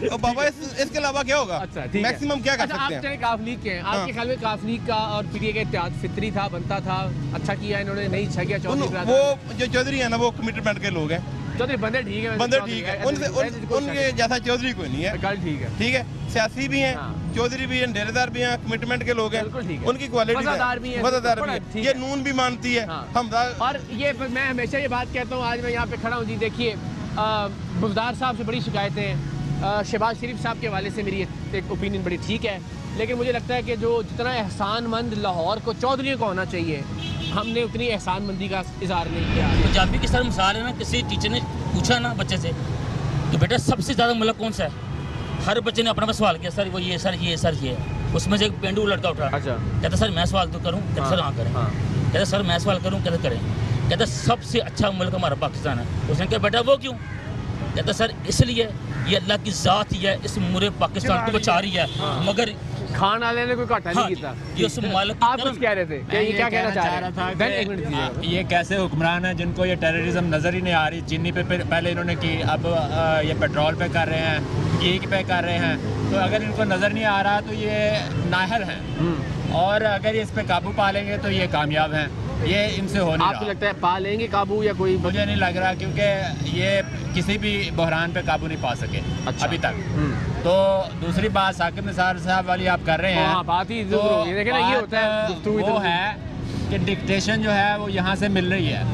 [SPEAKER 10] और बाबा इसके अलावा क्या होगा?
[SPEAKER 1] अच्छा ठीक है।
[SPEAKER 10] मैक्सिमम क्या कर
[SPEAKER 1] अच्छा,
[SPEAKER 10] सकते
[SPEAKER 1] आप
[SPEAKER 10] हैं?
[SPEAKER 1] चले काफ लीग के हैं, आपके ख्याल में काफ लीग का और पीटीआई का इत्तेहाद फितरी था, बनता था, अच्छा किया इन्होंने, नहीं अच्छा किया? चौधरी
[SPEAKER 10] वो जो चौधरी है ना वो कमिटमेंट के लोग हैं।
[SPEAKER 1] चौधरी बंदे ठीक है,
[SPEAKER 10] बंदे ठीक है, उनके जैसा चौधरी कोई नहीं है।
[SPEAKER 1] कल ठीक है,
[SPEAKER 10] ठीक है, सियासी भी हैं, चौधरी भी हैं, डेरेदार भी हैं, कमिटमेंट के लोग हैं, उनकी क्वालिटी
[SPEAKER 1] वफादार भी हैं,
[SPEAKER 10] वफादार भी है। ये नून भी मानती है हम।
[SPEAKER 1] और ये मैं हमेशा ये बात कहता हूँ, आज मैं यहाँ पे खड़ा हूँ जी, देखिए बुज़दार साहब से बड़ी शिकायतें हैं, शहबाज शरीफ साहब के हवाले से मेरी एक ओपिनियन बड़ी ठीक है, लेकिन मुझे लगता है कि जो जितना एहसानमंद लाहौर को चौधरियों को होना चाहिए, हमने उतनी एहसानमंदी का इजहार नहीं किया।
[SPEAKER 11] पंजाबी के सर मिसाल है ना, किसी टीचर ने पूछा ना बच्चे से कि बेटा सबसे ज़्यादा मुल्क कौन सा है, हर बच्चे ने अपना सवाल किया, सर वो ये सर ये सर ये। उसमें से एक पेंडू लड़का उठा,
[SPEAKER 1] अच्छा
[SPEAKER 11] कहता सर मैं सवाल तो करूँ, कहता सर हाँ करें, कहता सर मैं सवाल करूँ, कहते करें, कहता सबसे अच्छा मुल्क हमारा पाकिस्तान है। उसने कहा बेटा वो क्यों? कहता सर इसलिए ये अल्लाह की ज़ात ही है, इस मुरे पाकिस्तान को बचा रही है, मगर
[SPEAKER 1] खान वाले ने कोई घाटा नहीं किया।
[SPEAKER 11] ये उस मालिक
[SPEAKER 1] आप कुछ कह रहे थे, क्या ये क्या कहना चाह रहे
[SPEAKER 12] था
[SPEAKER 1] थे? एक मिनट,
[SPEAKER 12] ये कैसे हुक्मरान है जिनको ये टेररिज्म नज़र ही नहीं आ रही। चीनी पे पहले इन्होंने की, अब ये पेट्रोल पे कर रहे हैं, घी पे कर रहे हैं, तो अगर इनको नज़र नहीं आ रहा तो ये नाहल हैं, और अगर ये इस पे काबू पा लेंगे तो ये कामयाब हैं। ये इनसे हो नहीं
[SPEAKER 1] आपको लगता है पा लेंगे काबू, या कोई?
[SPEAKER 12] मुझे नहीं लग रहा, क्योंकि ये किसी भी बहरान पे काबू नहीं पा सके अभी तक। तो दूसरी बात साकिब निसार साहब वाली आप कर रहे हैं,
[SPEAKER 1] बात ही
[SPEAKER 12] तो
[SPEAKER 1] देखिए ना, ये होता है
[SPEAKER 12] वो है कि डिक्टेशन जो है वो यहाँ से मिल रही है।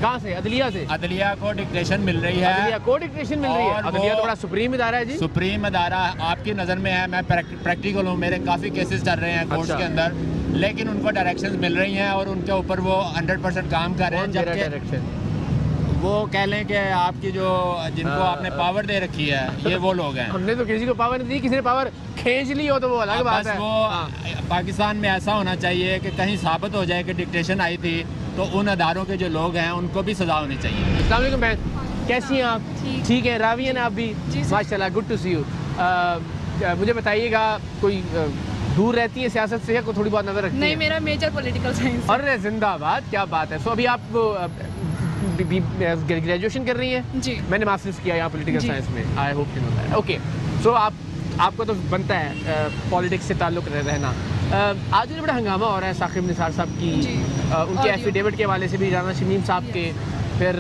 [SPEAKER 1] कहाँ से? अदलिया से?
[SPEAKER 12] अदलिया को डिक्टेशन मिल रही है।
[SPEAKER 1] अदलिया को डिक्टेशन मिल रही है? अदलिया तो बड़ा सुप्रीम इदारा है जी।
[SPEAKER 12] सुप्रीम इदारा आपकी नज़र में है, मैं प्रैक्टिकल हूँ, मेरे काफ़ी केसेस चल रहे हैं कोर्ट्स के अंदर, लेकिन उनको डायरेक्शंस मिल रही हैं और उनके ऊपर वो 100% काम कर रहे हैं। जबकि वो कह लें कि आपकी जो जिनको आपने पावर दे रखी है ये वो लोग हैं।
[SPEAKER 1] हमने तो किसी को पावर नहीं दी, किसी ने पावर खींच ली हो तो वो अलग बात है।
[SPEAKER 12] वो पाकिस्तान में ऐसा होना चाहिए कि कहीं साबित हो जाए कि डिक्टेशन आई थी, तो उन अदारों के जो लोग हैं उनको भी सजा होनी चाहिए।
[SPEAKER 1] अस्सलाम वालेकुम बहन, कैसी हैं आप? ठीक है, रावी हैं आप भी? माशाल्लाह, गुड टू सी यू। मुझे बताइएगा, कोई दूर रहती है सियासत से या कोई थोड़ी बहुत नजर रखती है?
[SPEAKER 5] नहीं, मेरा मेजर पॉलिटिकल साइंस।
[SPEAKER 1] अरे जिंदाबाद, क्या बात है। सो अभी आप ग्रेजुएशन कर रही हैं?
[SPEAKER 5] जी।
[SPEAKER 1] मैंने मास्टर्स किया यहाँ पॉलिटिकल साइंस में। I hope you know that. Okay, so आपको तो बनता है पॉलिटिक्स से ताल्लुक़ रहना। आज भी बड़ा हंगामा हो रहा है साकिब निसार साहब की, उनके एफिडेविट के हवाले से भी, राना शमीम साहब के, फिर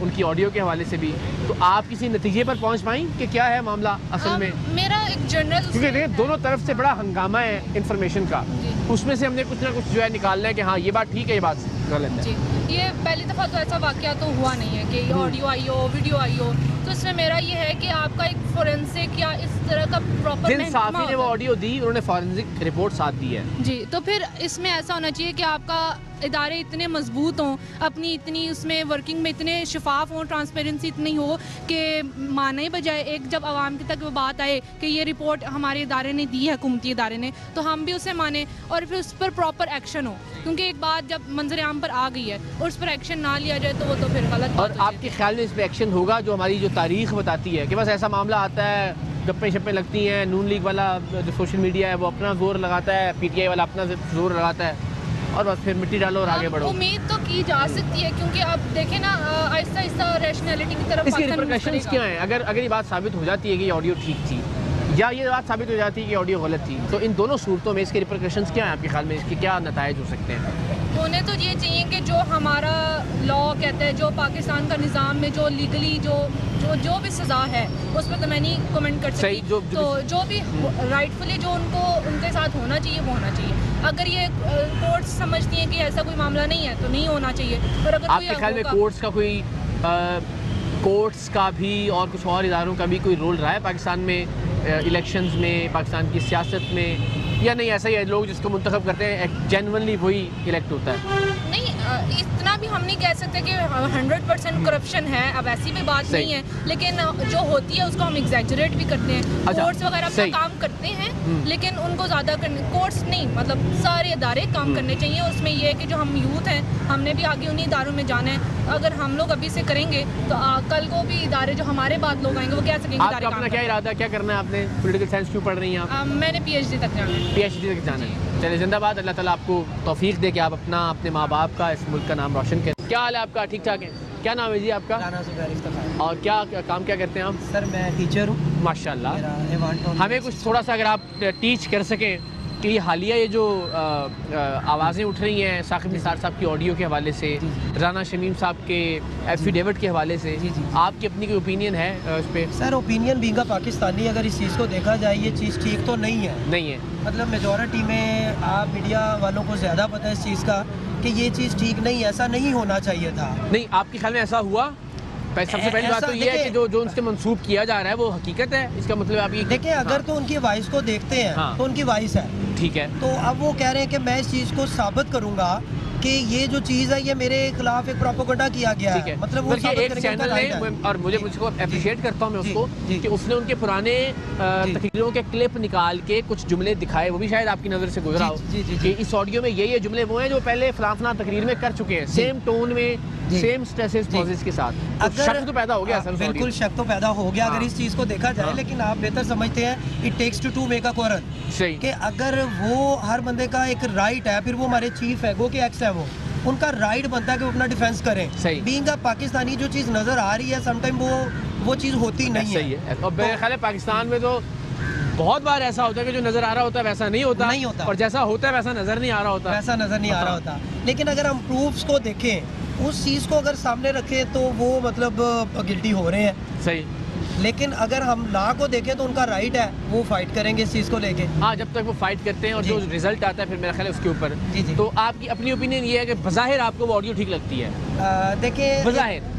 [SPEAKER 1] उनकी ऑडियो के हवाले से भी। तो आप किसी नतीजे पर पहुंच पाई कि क्या है मामला असल में?
[SPEAKER 5] मेरा एक जनरल,
[SPEAKER 1] क्योंकि देखिए दोनों तरफ से बड़ा हंगामा है इन्फॉर्मेशन का, उसमें से हमने कुछ ना कुछ जो है निकालना है कि हाँ ये बात ठीक है, ये बात गलत है।
[SPEAKER 5] ये पहली दफ़ा तो ऐसा वाक़या तो हुआ नहीं है कि ऑडियो आई हो, वीडियो आई हो। तो इसमें मेरा ये है कि आपका एक फोरेंसिक या इस तरह का प्रॉपर,
[SPEAKER 1] जिन साथी ने वो ऑडियो दी उन्होंने फॉरेंसिक रिपोर्ट साथ दी है
[SPEAKER 5] जी, तो फिर इसमें ऐसा होना चाहिए कि आपका इदारे इतने मजबूत हों, अपनी इतनी उसमें वर्किंग में इतने शफाफ हों, ट्रांसपेरेंसी इतनी हो कि माने बजाय एक जब आवाम तक वो बात आए कि ये रिपोर्ट हमारे इदारे ने दी है, हुकूमती इदारे ने, तो हम भी उसे माने और फिर उस पर प्रॉपर एक्शन हो। क्योंकि एक बात जब मंजर आम पर आ गई है और उस पर एक्शन ना लिया जाए तो वो तो फिर गलत।
[SPEAKER 1] और आपके ख्याल में इस पर एक्शन होगा? जो हमारी जो तारीख बताती है कि बस ऐसा मामला आता है, गप्पे शप्पे लगती हैं, नून लीग वाला जो सोशल मीडिया है वो अपना जोर लगाता है, पीटीआई वाला अपना जोर लगाता है, और बस फिर मिट्टी डालो और आगे बढ़ो।
[SPEAKER 5] उम्मीद तो की जा सकती है, क्योंकि अब देखें ना आहिस्ता आहिस्ता रैशनैलिटी की तरफ
[SPEAKER 1] इसके रिपरकशंस क्या हैं? अगर ये बात साबित हो जाती है कि ये ऑडियो ठीक थी या ये बात साबित हो जाती है कि ऑडियो गलत थी, तो इन दोनों सूरतों में इसके रिपरकशंस क्या हैं आपके ख्याल में, इसके क्या नताइज हो सकते हैं?
[SPEAKER 5] होने तो ये चाहिए कि जो हमारा लॉ कहता है, जो पाकिस्तान का निज़ाम में जो लीगली जो भी सज़ा है उस पर तो मैं नहीं कमेंट कर सकती, जो भी राइटफुली जो उनके साथ होना चाहिए वो होना चाहिए। अगर ये कोर्ट्स समझती हैं कि ऐसा कोई मामला नहीं है तो नहीं होना चाहिए। और अगर
[SPEAKER 1] आपके ख्याल में कोर्ट्स का कोई कोर्ट्स का भी और कुछ और इदारों का भी कोई रोल रहा है पाकिस्तान में इलेक्शंस में, पाकिस्तान की सियासत में, या नहीं ऐसा ही है लोग जिसको मुंतखब करते हैं जेन्युइनली वही इलेक्ट होता है?
[SPEAKER 5] नहीं, इतना भी हम नहीं कह सकते कि 100% करप्शन है, अब ऐसी भी बात नहीं है, लेकिन जो होती है उसको हम एग्जैजरेट भी करते हैं। कोर्ट्स वगैरह अपना काम करते हैं लेकिन उनको ज़्यादा कोर्ट्स नहीं, मतलब सारे इदारे काम करने चाहिए। उसमें यह है कि जो हम यूथ हैं हमने भी आगे उन्हीं इदारों में जाना है। अगर हम लोग अभी से करेंगे तो कल को भी इदारे जो हमारे बाद लोग आएंगे वो क्या सकेंगे।
[SPEAKER 1] आपका अपना क्या इरादा, क्या करना है आपने? पॉलिटिकल साइंस क्यों पढ़ रही हैं आप?
[SPEAKER 5] मैंने PhD तक जाना है।
[SPEAKER 1] PhD तक जाना है। चलिए जिंदाबाद, अल्लाह ताला आपको तौफीक दे कि आप अपने माँ बाप का, इस मुल्क का नाम रोशन करें। क्या हाल है आपका? ठीक ठाक है? क्या नाम है जी आपका? और क्या काम क्या करते हैं आप?
[SPEAKER 13] सर मैं टीचर हूँ।
[SPEAKER 1] माशाल्लाह। हमें कुछ थोड़ा सा अगर आप टीच कर सकें कि हालिया ये जो आवाज़ें उठ रही हैं साकिब निसार साहब की ऑडियो के हवाले से, राना शमीम साहब के एफिडेविट के हवाले से, आपकी अपनी कोई ओपिनियन है उस पर?
[SPEAKER 13] Sir opinion being a Pakistani अगर इस चीज़ को देखा जाए ये चीज़ ठीक तो नहीं है। मतलब मेजॉरिटी में आप मीडिया वालों को ज़्यादा पता है इस चीज़ का कि ये चीज़ ठीक नहीं, ऐसा नहीं होना चाहिए था।
[SPEAKER 1] नहीं, आपके ख्याल में ऐसा हुआ? सबसे पहली बात तो ये है कि जो उनसे मंसूब किया जा रहा है वो हकीकत है, इसका मतलब आप ये
[SPEAKER 13] देखिए अगर तो उनकी वॉइस को देखते हैं तो उनकी वॉइस है,
[SPEAKER 1] ठीक है।
[SPEAKER 13] तो अब वो कह रहे हैं कि मैं इस चीज़ को साबित करूंगा कि ये जो चीज़ है ये मेरे खिलाफ एक प्रोपेगेंडा किया गया है। मतलब वो
[SPEAKER 1] एक चैनल ने, और मुझको अप्रिशिएट करता हूँ मैं उसको कि उसने उनके पुराने तकरीरों के क्लिप निकाल के कुछ जुमले दिखाए, वो भी शायद आपकी नज़र से गुजरा हो कि इस ऑडियो में ये जुमले वो हैं जो पहले फलाफला तकरीर में कर चुके हैं, सेम टोन में, सेम स्ट्रेसेस पॉजेस के साथ। तो शक तो पैदा हो गया सर?
[SPEAKER 13] बिल्कुल शक तो पैदा हो गया अगर इस चीज़ को देखा जाए, लेकिन आप बेहतर समझते हैं it takes to make a quarrel, कि अगर वो हर बंदे का एक राइट है, फिर वो हमारे चीफ है, गो के एक्स है, वो उनका राइट बनता है कि वो अपना डिफेंस करें। बीइंग अ पाकिस्तानी जो चीज़ नज़र आ रही है समटाइम वो चीज़ होती नहीं है।
[SPEAKER 1] और मेरे ख्याल है पाकिस्तान में तो बहुत बार ऐसा होता है कि जो नज़र आ रहा होता है वैसा नहीं होता, और जैसा होता है वैसा नज़र नहीं आ रहा होता। लेकिन
[SPEAKER 13] अगर हम प्रूफ्स को देखें, उस चीज़ को अगर सामने रखें तो वो मतलब गिल्टी हो रहे हैं।
[SPEAKER 1] सही।
[SPEAKER 13] लेकिन अगर हम लॉ को देखें तो उनका राइट है, वो फाइट करेंगे इस चीज़ को लेके।
[SPEAKER 1] हाँ, जब तक वो फाइट करते हैं और जो रिजल्ट आता है फिर मेरा ख्याल है उसके ऊपर। तो आपकी अपनी ओपिनियन ये है कि बज़ाहिर आपको वो ऑडियो ठीक लगती है?
[SPEAKER 13] देखिए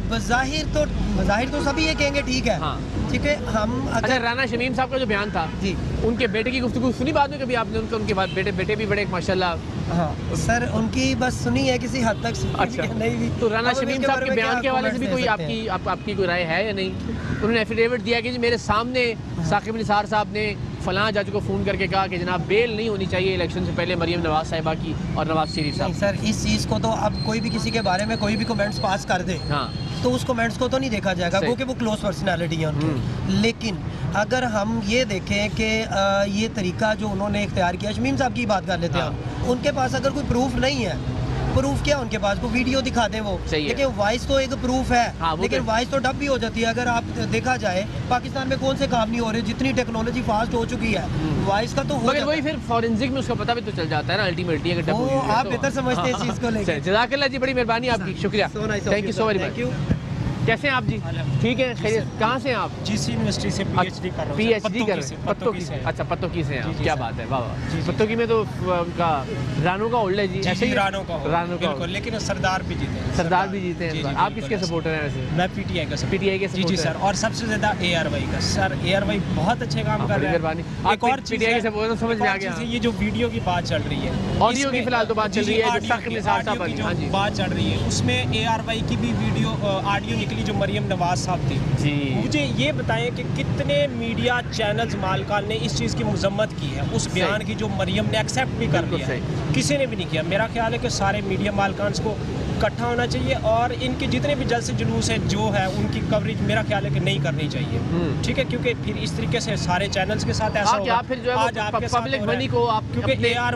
[SPEAKER 13] बज़ाहिर तो सभी ये कहेंगे ठीक है।
[SPEAKER 1] हाँ।
[SPEAKER 13] ठीक है। हम
[SPEAKER 1] अगर राना शमीम साहब का जो बयान था जी, उनके बेटे की गुफ्तगू सुनी बाद में कभी आपने? उनके बाद बेटे भी बड़े माशाल्लाह।
[SPEAKER 13] हाँ सर उनकी बस सुनी है किसी हद तक।
[SPEAKER 1] अच्छा। नहीं भी तो राना शमीम साहब के बयान के हवाले से भी कोई आपकी कोई राय है या नहीं? उन्होंने एफिडेविट दिया कि मेरे सामने साकिब निसार साहब ने फलां जज को फ़ोन करके कहा कि जनाब बेल नहीं होनी चाहिए इलेक्शन से पहले मरियम नवाज साहिबा की और नवाज शरीफ साहब।
[SPEAKER 13] सर इस चीज़ को तो अब कोई भी किसी के बारे में कोई भी कमेंट्स पास कर दे, हाँ, तो उस कमेंट्स को तो नहीं देखा जाएगा क्योंकि वो क्लोज पर्सनैलिटी है उनकी। लेकिन अगर हम ये देखें कि ये तरीका जो उन्होंने इख्तियार किया, शमीम साहब की बात कर लेते हैं हम, उनके पास अगर कोई प्रूफ नहीं है, प्रूफ क्या उनके पास, वो वीडियो दिखा दें वो, लेकिन वॉइस तो एक प्रूफ है। हाँ, लेकिन वॉइस तो डब भी हो जाती है। अगर आप देखा जाए पाकिस्तान में कौन से काम नहीं हो रहे, जितनी टेक्नोलॉजी फास्ट हो चुकी है, वॉइस का तो
[SPEAKER 1] मगर वही फिर फॉरेंसिक में उसका पता भी तो चल जाता है ना अल्टीमेटली, अगर डब हो।
[SPEAKER 13] आप बेहतर समझते हैं इस चीज़ को लेकर।
[SPEAKER 1] जज़ाकल्लाह जी, बड़ी मेहरबानी आपकी, शुक्रिया, thank you so very much. कैसे हैं आप जी? ठीक है, खैरियत। कहाँ से हैं आप?
[SPEAKER 14] जीसी यूनिवर्सिटी से PhD कर रहा हूँ।
[SPEAKER 1] PhD कर रहे हैं पत्तों की से? अच्छा, पत्तों की से हैं आप, क्या बात है, वाह वाह। पत्तों की में तो उनका रानू का ओल्ड है जी,
[SPEAKER 14] ऐसे ही रानू का
[SPEAKER 1] बिल्कुल,
[SPEAKER 14] लेकिन सरदार भी जीते हैं।
[SPEAKER 1] सरदार भी जीते हैं। आप किसके सपोर्टर हैं वैसे?
[SPEAKER 14] मैं PTI का
[SPEAKER 1] PTI के
[SPEAKER 14] जी सर, और सबसे ज्यादा ARY का। सर ARY बहुत अच्छे काम कर रहे हैं।
[SPEAKER 1] एक और PTI के सपोर्टर समझ में आ गया।
[SPEAKER 14] ये जो वीडियो की बात चल रही है,
[SPEAKER 1] ऑडियो की फिलहाल तो बात चल रही है, जो साकिब निसार साहब वाली
[SPEAKER 14] बात चल रही है, उसमें ARY की भी वीडियो ऑडियो निकली जो मरियम नवाज साहब थी जी। मुझे ये बताएं कि कितने मीडिया चैनल्स मालकान ने इस चीज़ की मजम्मत की है, उस बयान की जो मरियम ने एक्सेप्ट भी कर लिया है? किसी ने भी नहीं किया। मेरा ख्याल है कि सारे मीडिया मालकान को इकट्ठा होना चाहिए और इनके जितने भी जलसे जुलूस हैं जो है उनकी कवरेज मेरा ख्याल है कि नहीं करनी चाहिए, ठीक है, क्योंकि फिर इस तरीके से सारे चैनल्स के साथ ऐसा होगा
[SPEAKER 1] फिर जो है
[SPEAKER 14] आज आपके
[SPEAKER 1] पब्लिक मनी को आप
[SPEAKER 14] क्योंकि AR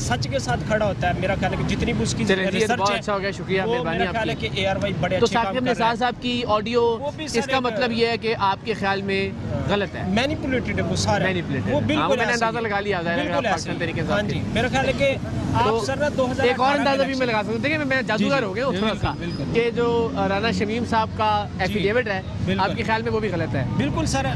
[SPEAKER 14] सच के साथ खड़ा होता है, मेरा ख्याल है कि जितनी भी उसकी रिसर्च है
[SPEAKER 1] अच्छा हो गया, शुक्रिया,
[SPEAKER 14] वो मेरा ख्याल है कि AR भाई बड़े अच्छे काम कर रहे हैं।
[SPEAKER 1] निसार साहब की ऑडियो इसका मतलब ये है कि आपके ख्याल में गलत है,
[SPEAKER 14] मैनिपुलेटेड है वो सारा, वो बिल्कुल
[SPEAKER 1] मैंने अंदाजा लगा लिया तरीके से।
[SPEAKER 14] हाँ जी, मेरा ख्याल है कि आप सर ना 2000
[SPEAKER 1] एक और अंदाजा भी मैं लगा सकता हूँ। देखिए मैं जादूगर हो गया थोड़ा सा कि जो राना शमीम साहब का एफिडेविट है आपके ख्याल में वो भी गलत है?
[SPEAKER 14] बिल्कुल सर,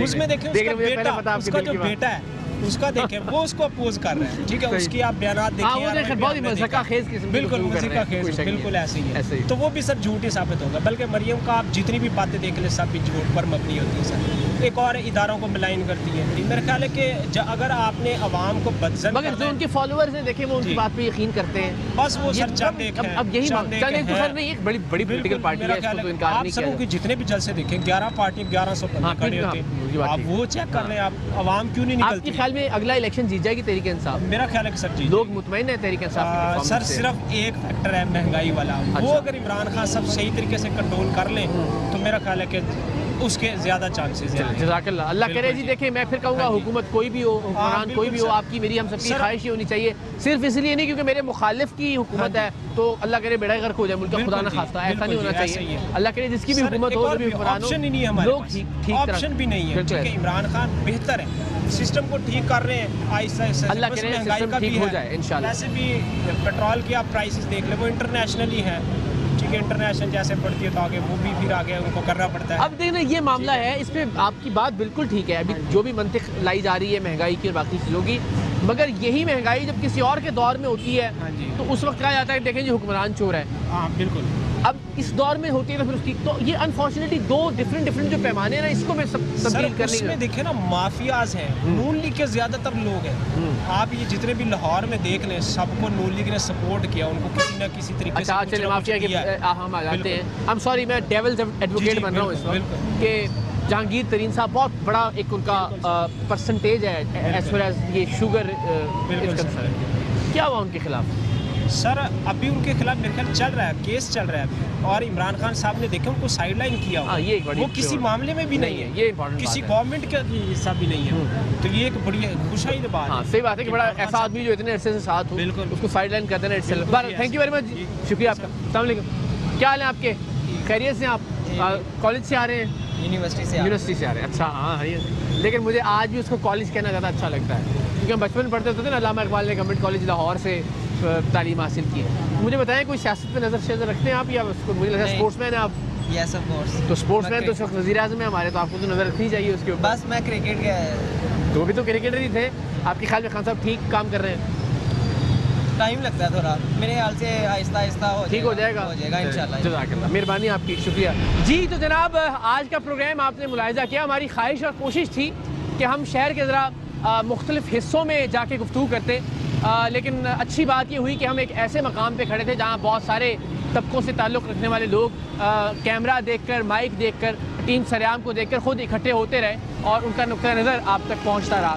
[SPEAKER 14] उसमें देखिए उसका जो बेटा है उसका देखें वो उसको अपोज कर रहे हैं, ठीक है, उसकी आप बयानात देखिए
[SPEAKER 1] बहुत ही मज़ाक़-खेज़ किस्म
[SPEAKER 14] बिल्कुल मज़ाक़-खेज़ बिल्कुल ऐसे ही है, तो वो भी सर झूठ ही साबित होगा। बल्कि मरियम का आप जितनी भी बातें देख ले सब भी झूठ पर मबनी होती है सर, एक और इदारों को मिलाइन करती है। मेरा ख्याल है कि अगर आपने आवाम को बदजन
[SPEAKER 1] मगर जो उनके फॉलोअर्स हैं देखें वो उनकी बात पे यकीन करते हैं,
[SPEAKER 14] बस वो सर चंद एक है,
[SPEAKER 1] अब यही नहीं एक बड़ी पॉलिटिकल पार्टी है, इसको तो इनकार नहीं किया।
[SPEAKER 14] आप सब जितने भी जलसे देखें 11 पार्टी 1100 खड़े होते हैं, आप वो चेक कर रहे हैं, आप आवाम क्यों नहीं निकलती?
[SPEAKER 1] आपके ख्याल में अगला इलेक्शन जीत जाएगी तहरीक इंसाफ?
[SPEAKER 14] मेरा ख्याल है कि सर जी
[SPEAKER 1] लोग मुतमईन है तहरीक इंसाफ
[SPEAKER 14] सर, सिर्फ एक फैक्टर है महंगाई वाला, वो अगर इमरान खान सब सही तरीके से कंट्रोल कर लें तो मेरा ख्याल है कि उसके ज़्यादा चांसेस हैं।
[SPEAKER 1] जज़ाकल्लाह, अल्लाह करे जी। देखिए मैं फिर कहूँगा हुकूमत कोई भी हो, हुक्मरान कोई भी हो, आपकी मेरी हम सबकी ख्वाहिश ही होनी चाहिए, सिर्फ इसलिए नहीं क्योंकि मेरे मुखालिफ की हुकूमत है तो अल्लाह करे बेड़ा गर्क हो जाए मुल्क का, खुदा न खास्ता, ऐसा नहीं होना चाहिए। अल्लाह करे जिसकी भी हुकूमत हो, जो भी हुक्मरान हो, लोग ठीक
[SPEAKER 14] ऑप्शन भी नहीं है, ठीक है, इमरान खान बेहतर है, सिस्टम को ठीक कर रहे हैं आहिस्ता आहिस्ता,
[SPEAKER 1] अल्लाह करे
[SPEAKER 14] महंगाई का भी
[SPEAKER 1] हो जाए इंशाल्लाह।
[SPEAKER 14] वैसे भी पेट्रोल की आप प्राइसेस देख ले वो इंटरनेशनली है, ठीक है, इंटरनेशनल जैसे पड़ती है तो आगे वो भी फिर आगे उनको करना पड़ता है।
[SPEAKER 1] अब देखना ये मामला है, इस पे आपकी बात बिल्कुल ठीक है, अभी जो भी मंतिक लाई जा रही है महंगाई की और बाकी चीज़ों की, मगर यही महंगाई जब किसी और के दौर में होती है तो उस वक्त कहा जाता है देखें जी हुक्मरान चोर है।
[SPEAKER 14] हाँ बिल्कुल,
[SPEAKER 1] अब इस दौर में होती है तो फिर उसकी तो ये अनफॉर्चुनेटली दो डिफरेंट जो पैमाने हैं ना, इसको मैं तब्दील करने
[SPEAKER 14] में देखे ना माफियाज हैं, नून लीग के ज्यादातर लोग हैं, आप ये जितने भी लाहौर में देख लें सबको नून लीग ने सपोर्ट किया, उनको किसी ना किसी तरीके से।
[SPEAKER 1] अच्छा चलिए माफिया के हम आ जाते हैं, आई एम सॉरी मैं डेविल्स एडवोकेट बन रहा हूँ इस वक्त कि जहांगीर तरीन साहब बहुत बड़ा एक उनका परसेंटेज है एज फार एज ये शुगर क्या हुआ उनके खिलाफ?
[SPEAKER 14] सर अभी उनके खिलाफ मेरे ख्याल चल रहा है, केस चल रहा है अभी, और इमरान खान साहब ने देखे उनको साइडलाइन किया हुआ,
[SPEAKER 1] ये
[SPEAKER 14] वो किसी मामले में भी नहीं है, ये किसी गवर्नमेंट का हिस्सा भी नहीं है, तो ये एक बड़ी खुशहाली बात है।
[SPEAKER 1] सही बात है कि बड़ा ऐसा आदमी जो इतने अरसे से साथ हो, बिल्कुल उसको साइडलाइन कर देना itself. Thank you very much, शुक्रिया आपका। अस्सलाम वालेकुम, क्या हाल है आपके? खैरियत से? आप कॉलेज से आ रहे हैं?
[SPEAKER 15] यूनिवर्सिटी से आ रहे हैं।
[SPEAKER 1] अच्छा हाँ, लेकिन मुझे आज भी उसको कॉलेज कहना ज़्यादा अच्छा लगता है क्योंकि हम बचपन पढ़ते थे ना, अल्लामा इकबाल ने गवर्नमेंट कॉलेज लाहौर से तालीम हासिल की है। मुझे बताएं कोई सियासत पे नज़र रखते हैं आप या उसको? मुझे लगता है स्पोर्ट्समैन है आप।
[SPEAKER 15] Yes of course.
[SPEAKER 1] तो स्पोर्ट्समैन तो उस वक्त वज़ीर आज़म है हमारे, तो आपको तो नज़र रखनी चाहिए उसके ऊपर।
[SPEAKER 15] बस मैं क्रिकेट गया
[SPEAKER 1] तो भी तो क्रिकेटर ही थे। आपके ख्याल में खान साहब ठीक काम कर रहे हैं?
[SPEAKER 15] टाइम लगता है थोड़ा, मेरे ख्याल से आहिस्ता आहिस्ता ठीक हो जाएगा इंशाल्लाह।
[SPEAKER 1] जज़ाकल्लाह, मेहरबानी आपकी, शुक्रिया जी। तो जनाब आज का प्रोग्राम आपने मुलाहिज़ा किया, हमारी ख्वाहिश और कोशिश थी कि हम शहर के ज़रा मुख्तलिफ हिस्सों में जाके गुफ्तगू करते, लेकिन अच्छी बात ये हुई कि हम एक ऐसे मकाम पे खड़े थे जहाँ बहुत सारे तबकों से ताल्लुक़ रखने वाले लोग कैमरा देखकर, माइक देखकर, टीम सरेआम को देखकर खुद इकट्ठे होते रहे और उनका नुक्ता नज़र आप तक पहुँचता रहा।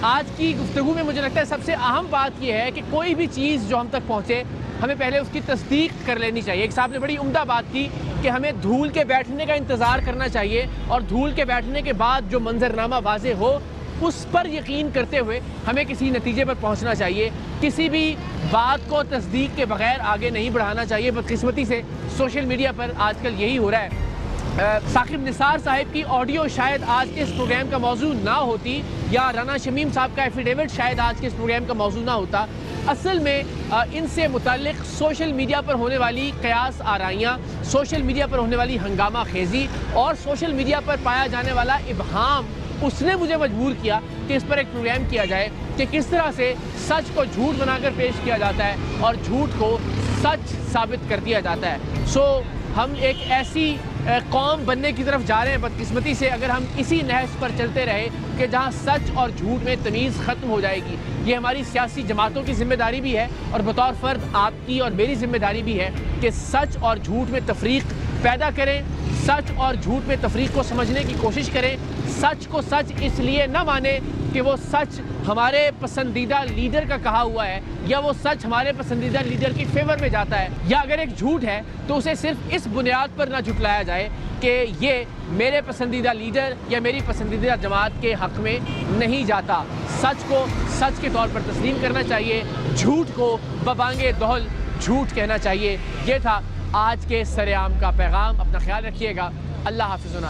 [SPEAKER 1] आज की गुफ्तगू में मुझे लगता है सबसे अहम बात यह है कि कोई भी चीज़ जो हम तक पहुँचे हमें पहले उसकी तस्दीक कर लेनी चाहिए। एक साहब ने बड़ी उम्दा बात की कि हमें धूल के बैठने का इंतज़ार करना चाहिए और धूल के बैठने के बाद जो मंजरनामा वाज़े हो उस पर यकीन करते हुए हमें किसी नतीजे पर पहुंचना चाहिए। किसी भी बात को तस्दीक के बगैर आगे नहीं बढ़ाना चाहिए। बदकिस्मती से सोशल मीडिया पर आजकल यही हो रहा है। साकिब निसार साहिब की ऑडियो शायद आज के इस प्रोग्राम का मौजू ना होती, या राना शमीम साहब का एफिडेविट शायद आज के इस प्रोग्राम का मौजू ना होता। असल में इनसे मुताल्लिक़ सोशल मीडिया पर होने वाली क़यास आराइयाँ, सोशल मीडिया पर होने वाली हंगामा खेज़ी और सोशल मीडिया पर पाया जाने वाला इबहाम, उसने मुझे मजबूर किया कि इस पर एक प्रोग्राम किया जाए कि किस तरह से सच को झूठ बनाकर पेश किया जाता है और झूठ को सच साबित कर दिया जाता है। हम एक ऐसी कौम बनने की तरफ जा रहे हैं बदकिस्मती से, अगर हम इसी नहज पर चलते रहे कि जहां सच और झूठ में तमीज़ ख़त्म हो जाएगी। ये हमारी सियासी जमातों की जिम्मेदारी भी है और बतौर फ़र्द आपकी और मेरी जिम्मेदारी भी है कि सच और झूठ में तफरीक पैदा करें, सच और झूठ में तफरीक को समझने की कोशिश करें, सच को सच इसलिए न माने कि वो सच हमारे पसंदीदा लीडर का कहा हुआ है या वो सच हमारे पसंदीदा लीडर की फेवर में जाता है, या अगर एक झूठ है तो उसे सिर्फ इस बुनियाद पर ना झुटलाया जाए कि ये मेरे पसंदीदा लीडर या मेरी पसंदीदा जमात के हक़ में नहीं जाता। सच को सच के तौर पर तस्लीम करना चाहिए, झूठ को बबांगे दौल झूठ कहना चाहिए। ये था आज के सरेआम का पैगाम। अपना ख्याल रखिएगा। अल्लाह हाफ़िज़।